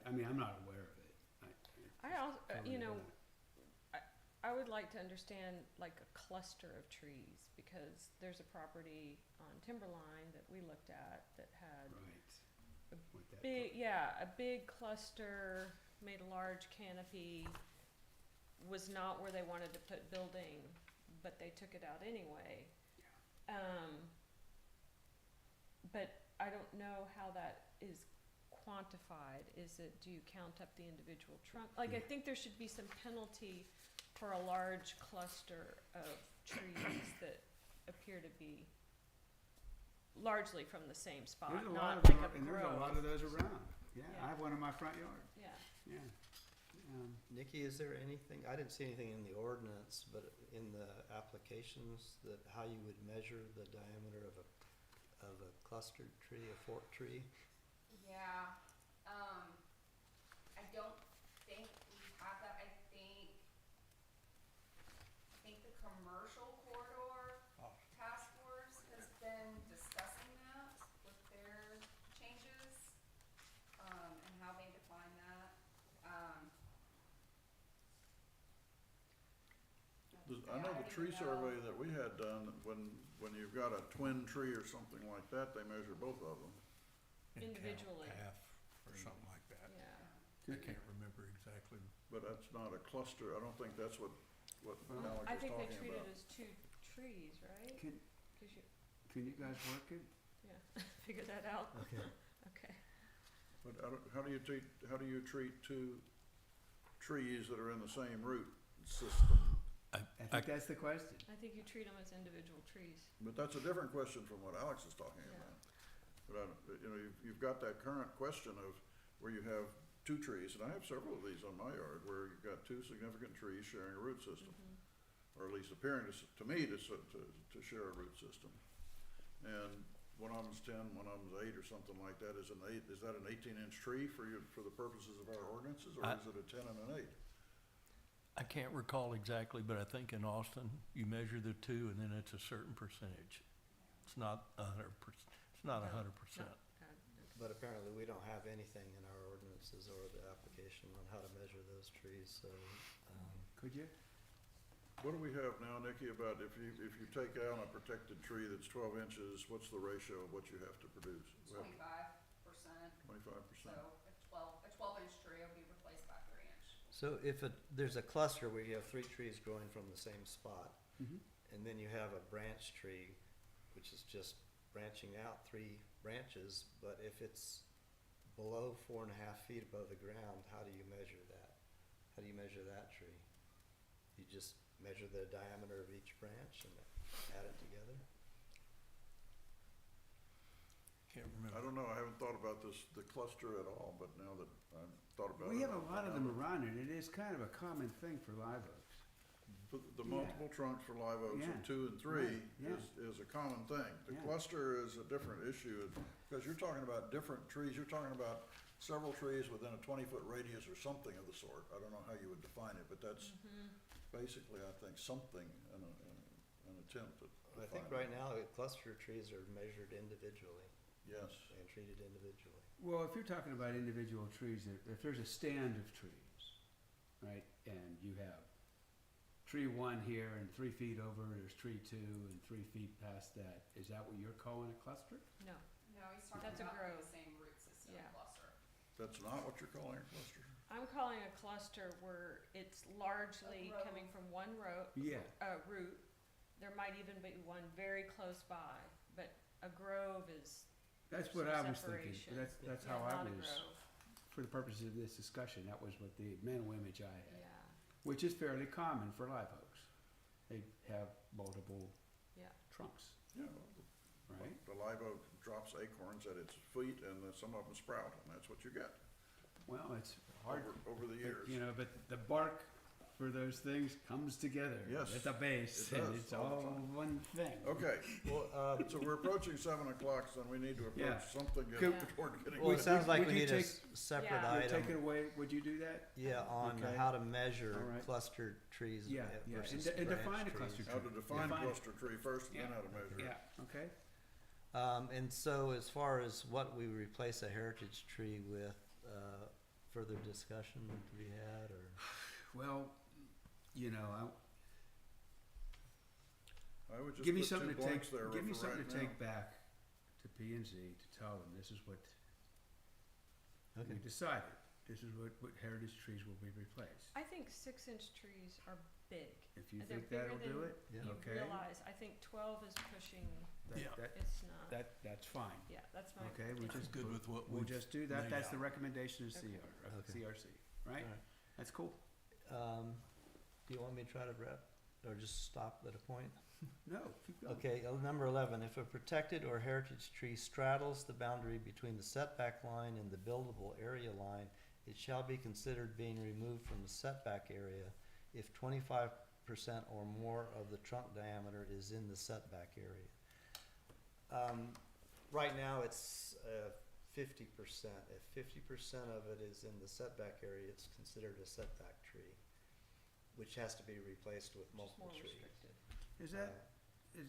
I mean, I'm not aware of it. I also, totally you know, not. I would like to understand like a cluster of trees because there's a property on Timberline that we looked at that had Right. What that- a big cluster, made a large canopy, was not where they wanted to put building, but they took it out anyway. But I don't know how that is quantified. Do you count up the individual trunk? Like, I Yeah. think there should be some penalty for a large cluster of trees that appear to be largely from the same spot, There's a lot not of like them, a and there's a lot grove. of those around. Yeah, Yeah. I have one in my front yard. Yeah. Yeah. Nikki, is there anything, I didn't see anything in the ordinance, but in the applications, that how you would measure the diameter of a clustered tree, a forked tree? Yeah, I don't think we have that, I think the commercial corridor task force has been discussing that with their changes, and how they define that, I know the tree survey that we had done, when you've got a twin tree or something like that, they measure both of them. And count Individually. half or something like that. Yeah. I can't remember exactly. But that's not a cluster, I don't think that's what Well, Alex I is think they talking treat it about. as two trees, right? Can, 'Cause can you guys work it? yeah, figure that out. Okay. Okay. But how do you treat 2 trees that are in the same root system? I think that's the question. I think you treat them as individual trees. But that's a different question from what Alex is talking Yeah. about. But you know, you've got that current question of where you have 2 trees, and I have several of these on my yard, where you've got 2 significant trees sharing a root system. Or at least appearing to me to share a root system. And one of them's 10, one of them's 8 or something like that. Is that an 18-inch tree for the purposes of our ordinances, or is it a 10 and an 8? I can't recall exactly, but I think in Austin, you measure the 2 and then it's a certain percentage. It's not 100%, it's not 100%. But apparently we don't have anything in our ordinances or the application on how to measure those trees, so, Could you? What do we have now, Nikki, about if you take out a protected tree that's 12 inches, what's the ratio of what you have to produce? 25%, 25%. so a 12-inch tree will be replaced by 3-inch. so if there's a cluster where you have 3 trees growing from the same spot, Mm-hmm. and then you have a branch tree, which is just branching out 3 branches, but if it's below 4.5 feet above the ground, how do you measure that? How do you measure that tree? You just measure the diameter of each branch and add it together? Can't I remember. don't know, I haven't thought about the cluster at all, but now that I've thought about it. We have a lot of them around, and it is kind of a common thing for live oaks. But the Yeah. multiple trunks for live oaks Yeah. of 2 and 3 Right, yeah. is a common thing. The Yeah. cluster is a different issue, because you're talking about different trees, you're talking about several trees within a 20-foot radius or something of the sort. I don't know how you would define it, but that's basically, I think, something, an attempt at I think defining right now, the cluster trees are measured individually it. Yes. and treated individually. Well, if you're talking about individual trees, if there's a stand of trees, right, and you have tree 1 here and 3 feet over, there's tree 2 and 3 feet past that, is that what you're calling a cluster? No. No, he's talking That's a about grove. the same root system Yeah. cluster. That's not what you're calling a cluster? I'm calling a cluster where it's largely A grove. coming from one Yeah. route. There might even be one very close by, but a grove is That's what some I was thinking. separation. That's yeah, how I not a was, grove. for the purposes of this discussion, that was what the mental image I had. Yeah, Which is fairly common for live oaks. They have multiple yeah. trunks, Yeah. right? The live oak drops acorns at its feet and then some of them sprout, and that's what you get Well, it's hard, over the but, years. you know, but the bark for those things comes together Yes, at the base, it and does, it's all the all time. one thing. Okay, well, so we're approaching 7 o'clock, so we need to Yeah. approach something Could- toward getting. Well, it sounds like would we you need a take- separate Yeah. Would take it item, away, would you do that? yeah, on Okay. how to measure All right. clustered trees Yeah, yeah, versus and branch define a trees. cluster How to tree. define Define- cluster tree first, and then Yeah. how to measure it. Yeah, okay. And so as far as what we replace a heritage tree with, further discussion to be had, or? Well, you know, I would just give me put something two to take, blanks there give me for something right to now. take back to P and Z to tell them this is what Okay. we decided. This is what heritage trees will be replaced. I think 6-inch trees are big. If you They're think that'll bigger do than it, Yeah. You okay. realize, I think 12 is pushing, Yeah. it's not. That's fine. Yeah, that's my. Okay, we opinion. just, Good with what we'll we've just do that. laid That's the out. recommendation of Okay. Okay. CRC, right? Alright. That's cool. Do you want me to try to wrap, or just stop at a point? No, keep going. Okay, number 11, if a protected or heritage tree straddles the boundary between the setback line and the buildable area line, it shall be considered being removed from the setback area if 25% or more of the trunk diameter is in the setback area. Right now, it's 50%. If 50% of it is in the setback area, it's considered a setback tree, which has to be replaced with Just multiple more trees. restricted. Is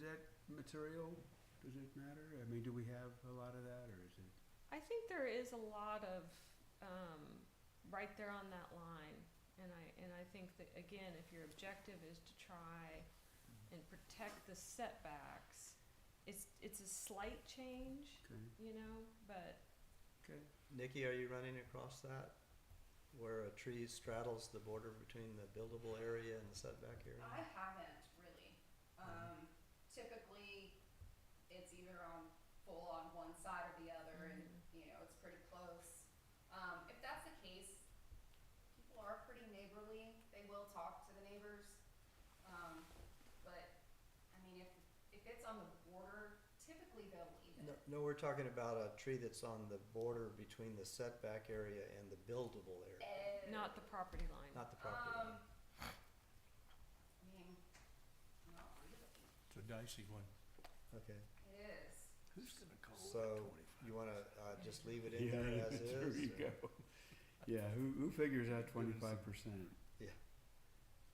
that material, does it matter? I mean, do we have a lot of that, or is it? I think there is a lot of, right there on that line. And I think that, again, if your objective is to try and protect the setbacks, it's a slight change, Okay, you know, but okay. Nikki, are you running across that? Where a tree straddles the border between the buildable area and the setback area? I haven't really. Typically, it's either full on one side or the other, and it's pretty close. If that's the case, people are pretty neighborly. They will talk to the neighbors. But I mean, if it's on the border, typically they'll leave it. No, we're talking about a tree that's on the border between the setback area and the buildable area, not the property line. not the property line. I mean, not really. It's a dicey one. Okay, It is. Who's gonna call so you wanna, just leave it in there as is? There you or- go. Yeah, who figures out 25%? Yeah.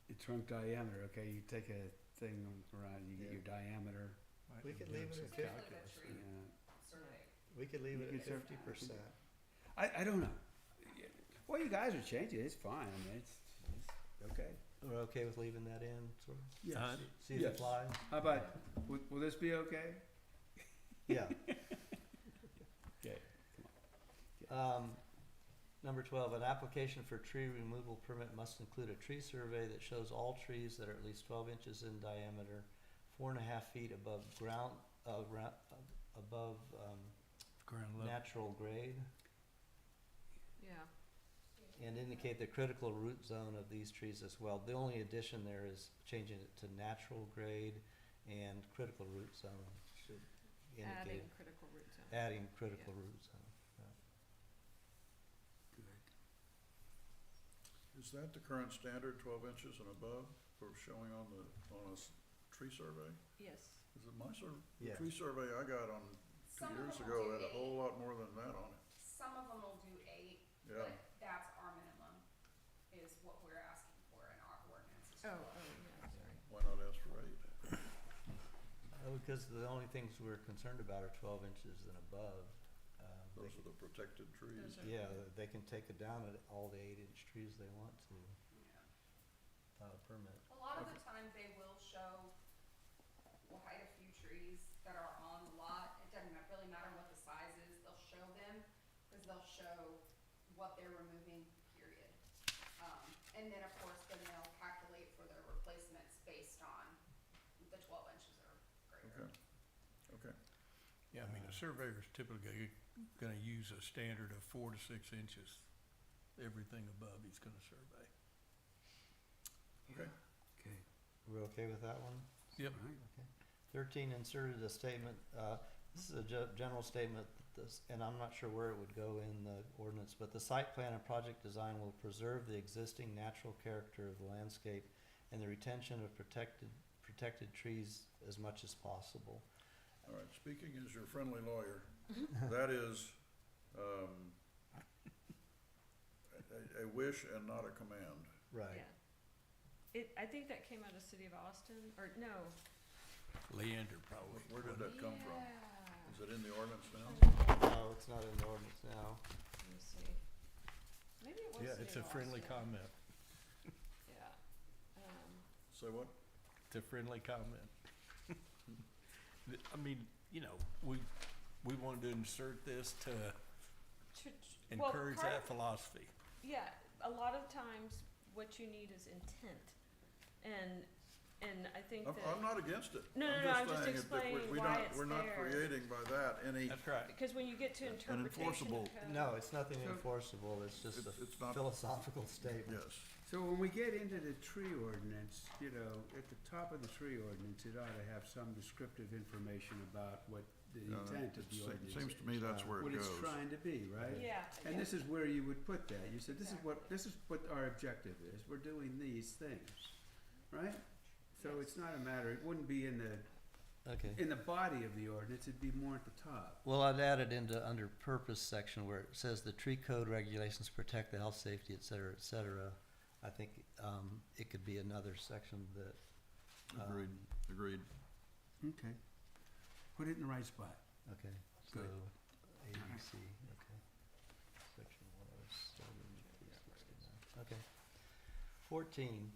The trunk diameter, okay, you take a thing around, you get Yeah. your diameter, We could leave it at Especially 50. the tree yeah. survey. We could leave You it could at serve- 50%. I don't know. Well, you guys are changing, it's fine, I mean, it's okay. We're okay with leaving that in, sort of? Yes. See if Yes. it flies? How about, will this be okay? Yeah. Okay. Number 12, an application for tree removal permit must include a tree survey that shows all trees that are at least 12 inches in diameter, 4.5 feet above ground, above Ground level. natural grade, Yeah. and indicate the critical root zone of these trees as well. The only addition there is changing it to natural grade and critical root zone should indicate Adding critical root zone. adding critical Yeah. root zone. Is that the current standard, 12 inches and above, for showing on a tree survey? Yes. Is it my Yeah. tree survey I got on Some 2 of years them ago will had do a whole lot more than that on it. Some of them will do 8, Yeah. but that's our minimum, is what we're asking for in our ordinance as Oh, well. yeah, sorry. Why not ask for 8? Because the only things we're concerned about are 12 inches and above. They Those can- are the protected trees. Those are- Yeah, they can take it down at all the 8-inch trees they want to, Yeah. without a permit. A lot of the time, they will show, will hide a few trees that are on the lot. It doesn't really matter what the size is, they'll show them, because they'll show what they're removing, period. And then of course, then they'll calculate for their replacements based on the 12 inches or greater. Okay, Yeah, I mean, a surveyor's typically gonna use a standard of 4 to 6 inches. Everything above he's gonna survey. okay. Okay. We're okay with that one? Yep. All right. Okay. 13, inserted a statement, this is a general statement, that this, and I'm not sure where it would go in the ordinance, but the site plan and project design will preserve the existing natural character of the landscape and the retention of protected trees as much as possible. All right, speaking as your friendly lawyer, that is, a wish and not a command. Right. Yeah. I think that came out of the city of Austin, or no. Leander probably. Where did that come from? Yeah. Is it in the ordinance now? No, it's not in the ordinance now. Let me see. Maybe it was Yeah, city it's a of friendly Austin. comment. Yeah. Say what? It's a friendly comment. I mean, you know, we wanted to insert this to Well, encourage part- that philosophy. Yeah, a lot of times what you need is intent, and I think that. I'm not against it. No, I'm just saying that explaining we why don't- it's We're not there. creating by that any, That's right. Because when you get to An interpretation enforceable- of code. No, it's nothing So- enforceable, it's just a It's not- philosophical statement. yes. So when we get into the tree ordinance, you know, at the top of the tree ordinance, it ought to have some descriptive information about what the intent of the ordinance Seems to me that's where what it it's goes. trying to be, right? Yeah. And yeah. this is where you would put that. You said, this Exactly. is what our objective is. We're doing these things, right? So Yes. it's not a matter, it wouldn't be in Okay. the body of the ordinance, it'd be more at the top. Well, I'd add it into under purpose section where it says the tree code regulations protect the health, safety, et cetera, et cetera. I think, it could be another section that, Agreed, agreed. Okay. Put it in the right spot. okay, so, Good. ABC, okay. Section 107, 369, okay. 14,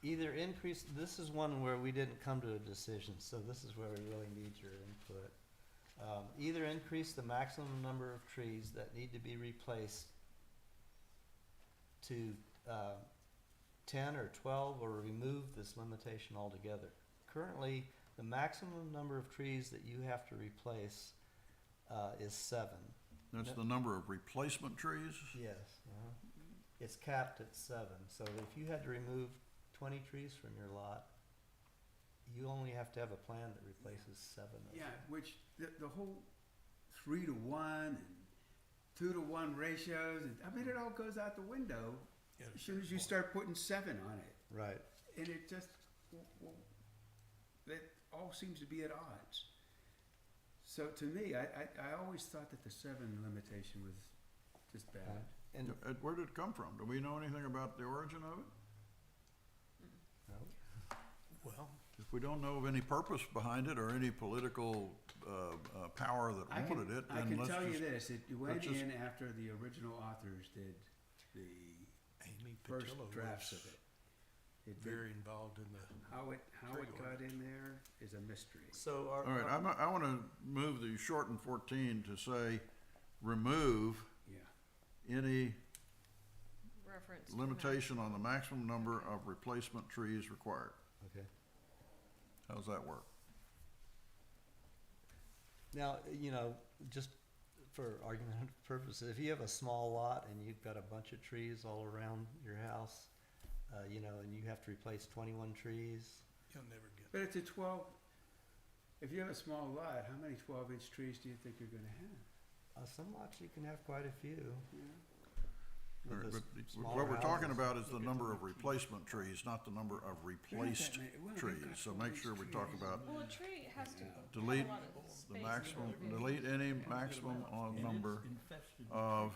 either increase, this is one where we didn't come to a decision, so this is where we really need your input. Either increase the maximum number of trees that need to be replaced to 10 or 12, or remove this limitation altogether. Currently, the maximum number of trees that you have to replace is 7. That's the number of replacement trees? Yes. It's capped at 7. So if you had to remove 20 trees from your lot, you only have to have a plan that replaces 7 of them. Yeah, which the whole 3-to-1 and 2-to-1 ratios, and, I mean, it all goes out the window Yeah, as soon as you start putting 7 on it. Right. And it just, that all seems to be at odds. So to me, I always thought that the 7 limitation was just bad. And Where did it come from? Do we know anything about the origin of it? no, well, If we don't know of any purpose behind it or any political, power that wanted it, I then can let's tell you just, this, it went let's just- in after the original authors did the Amy first Patillo drafts was of it. It did- very involved in the, How it tree got in there is a mystery. so all right, I wanna move the shorten 14 to say, remove Yeah. any Reference. to limitation on the maximum number of replacement trees required. okay. How's that work? Now, you know, just for argument purposes, if you have a small lot and you've got a bunch of trees all around your house, you know, and you have to replace 21 trees, you'll never get. But it's a 12, if you have a small lot, how many 12-inch trees do you think you're gonna have? some lots you can have quite a few. Yeah. All with right, the but smaller what we're talking houses. about is the number of replacement trees, not the number of replaced Well, they've trees. got So all make these sure we talk trees. about Well, a tree has to delete have a lot of the space maximum, in it. delete any maximum on number of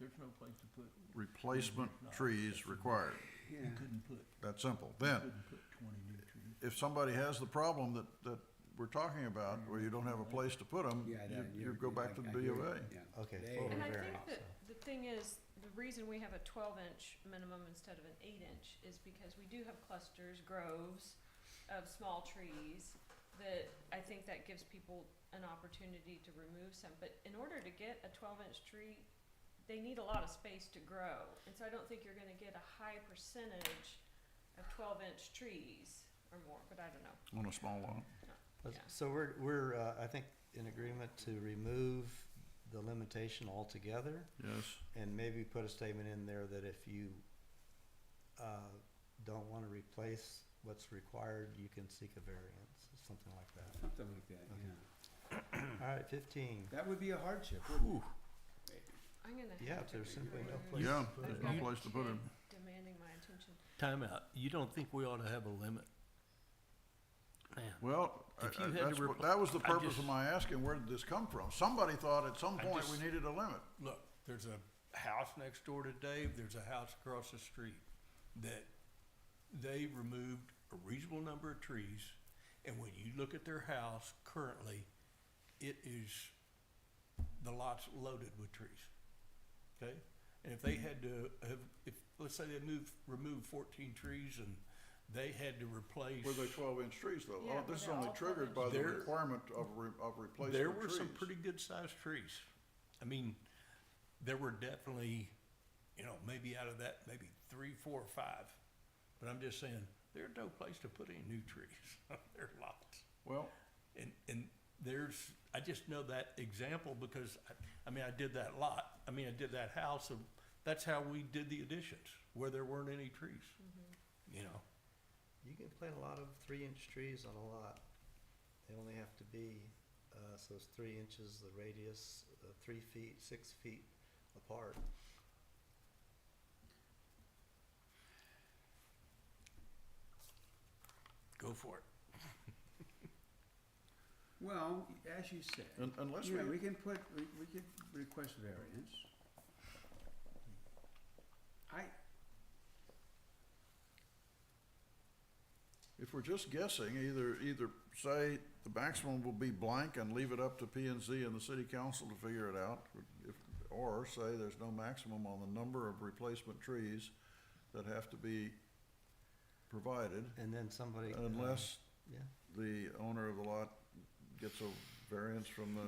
There's no place to put, replacement trees required. Yeah. couldn't put, That's simple. Then, put 20 new trees. if somebody has the problem that we're talking about, where you don't have a place to put them, Yeah, that- you go back to the I B hear of you. A. Yeah. Okay, They- full And I variance, think that so. the thing is, the reason we have a 12-inch minimum instead of an 8-inch is because we do have clusters, groves of small trees, that I think that gives people an opportunity to remove some, but in order to get a 12-inch tree, they need a lot of space to grow, and so I don't think you're gonna get a high percentage of 12-inch trees or more, but I don't know. On a small lot. Yeah. So we're, I think, in agreement to remove the limitation altogether, Yes. and maybe put a statement in there that if you, don't wanna replace what's required, you can seek a variance, something like that. Something like that, yeah. All right, 15. That would be a hardship, wouldn't it? I'm gonna Yeah, have if to there's simply no remove- place. Yeah, I've there's got no a place to put kid him. demanding my attention. Time out. You don't think we ought to have a limit? Man, Well, If you had to that was the I purpose just- of my asking, where did this come from? Somebody thought at some I point we just- needed a limit. look, there's a house next door to Dave, there's a house across the street that they removed a reasonable number of trees, and when you look at their house currently, it is, the lot's loaded with trees, okay? And if they had to have, if, let's say they removed 14 trees and they had to replace. Were they 12-inch trees though? Yeah, Oh, this is they're only all triggered by the 12-inch. requirement of replacement trees. There were some pretty good sized trees. I mean, there were definitely, you know, maybe out of that, maybe 3, 4, or 5. But I'm just saying, there's no place to put any new trees on their lots. Well, And there's, I just know that example because, I mean, I did that lot, I mean, I did that house, and that's how we did the additions, where there weren't any trees, you know? You can plant a lot of 3-inch trees on a lot. They only have to be, so it's 3 inches, the radius, 3 feet, 6 feet apart. Go for it. Well, as you said, unless yeah, we, we can put, we could request variance. if we're just guessing, either say the maximum will be blank and leave it up to P and Z and the city council to figure it out, or say there's no maximum on the number of replacement trees that have to be provided, And then somebody. unless Yeah, the owner of the lot gets a variance from the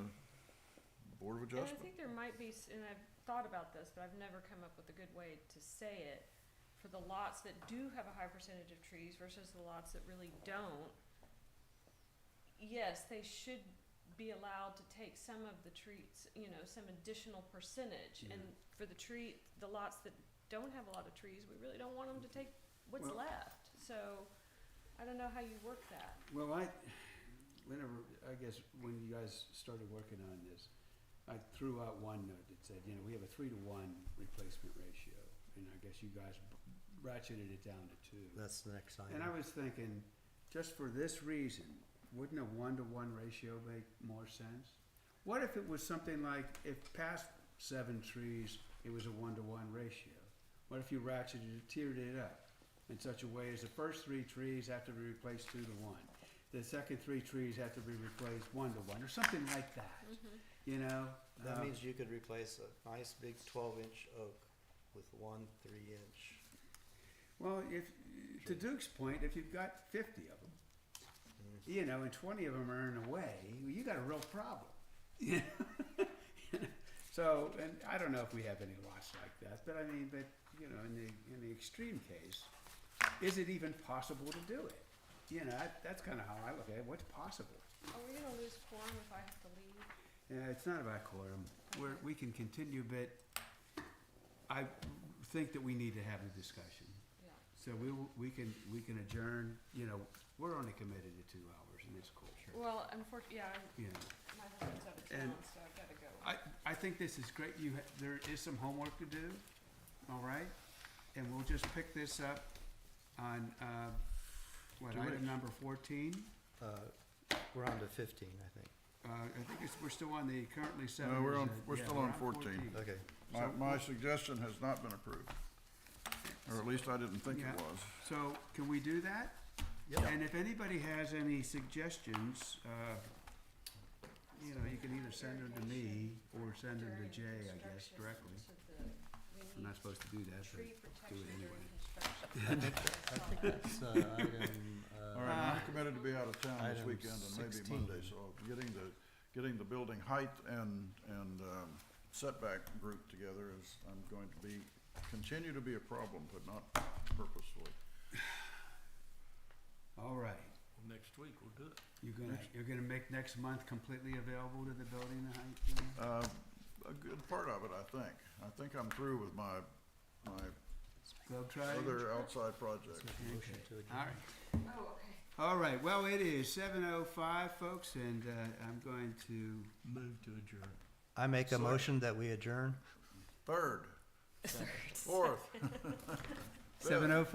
Board of And I Adjustment. think there might be, and I've thought about this, but I've never come up with a good way to say it. For the lots that do have a high percentage of trees versus the lots that really don't, yes, they should be allowed to take some of the trees, you know, some additional percentage. And for the lots that don't have a lot of trees, we really don't want them to take what's Well- left. So, I don't know how you work that. Well, I guess when you guys started working on this, I threw out one note that said, we have a 3-to-1 replacement ratio. And I guess you guys ratcheted it down to 2. that's the next item. And I was thinking, just for this reason, wouldn't a 1-to-1 ratio make more sense? What if it was something like, if past 7 trees, it was a 1-to-1 ratio? What if you ratcheted it, tiered it up in such a way as the first 3 trees have to be replaced 2-to-1? The second 3 trees have to be replaced 1-to-1, or something like that, That means you could replace a nice big 12-inch oak with 1 3-inch. Well, to Duke's point, if you've got 50 of them, and 20 of them are in the way, you got a real problem. So, and I don't know if we have any lots like that, but I mean, in the extreme case, is it even possible to do it? That's kind of how I look at it. What's possible? Are we gonna lose quorum if I have to leave? Yeah, it's not about quorum. We can continue, but I think that we need to have a discussion. Yeah. So we can adjourn. We're only committed to 2 hours, and it's cool. Well, unfortunately, yeah, You know, my husband's out of And- town, so I've gotta go. I think this is great. There is some homework to do. All right, and we'll just pick this up on Two weeks. item number 14. We're on to 15, I think. I think we're still on the currently 7. No, we're still on 14. Okay. My suggestion has not been approved, or at least I didn't think Yeah. it was. So can we do that? Yep. And if anybody has any suggestions, you can either send them to me or send them to During Jay, I guess, instructions directly. to the I'm not supposed to do that, but Tree protection it anyway. during construction. I think that's, item, All right, I'm committed to be out of town this item weekend and maybe 16. Monday, so getting the building height and setback group together is, continue to be a problem, but not purposefully. All right. Well, next week we'll do it. You're gonna make next month completely available to the building, the height? A good part of it, I think. I think I'm through with my Globetrotter? other outside projects. Motion to adjourn. All right. Oh, okay. All right, well, it is 7:05, folks, and I'm going to, Move to adjourn. I make a Second. motion that we adjourn. Third. Fourth. 7:05,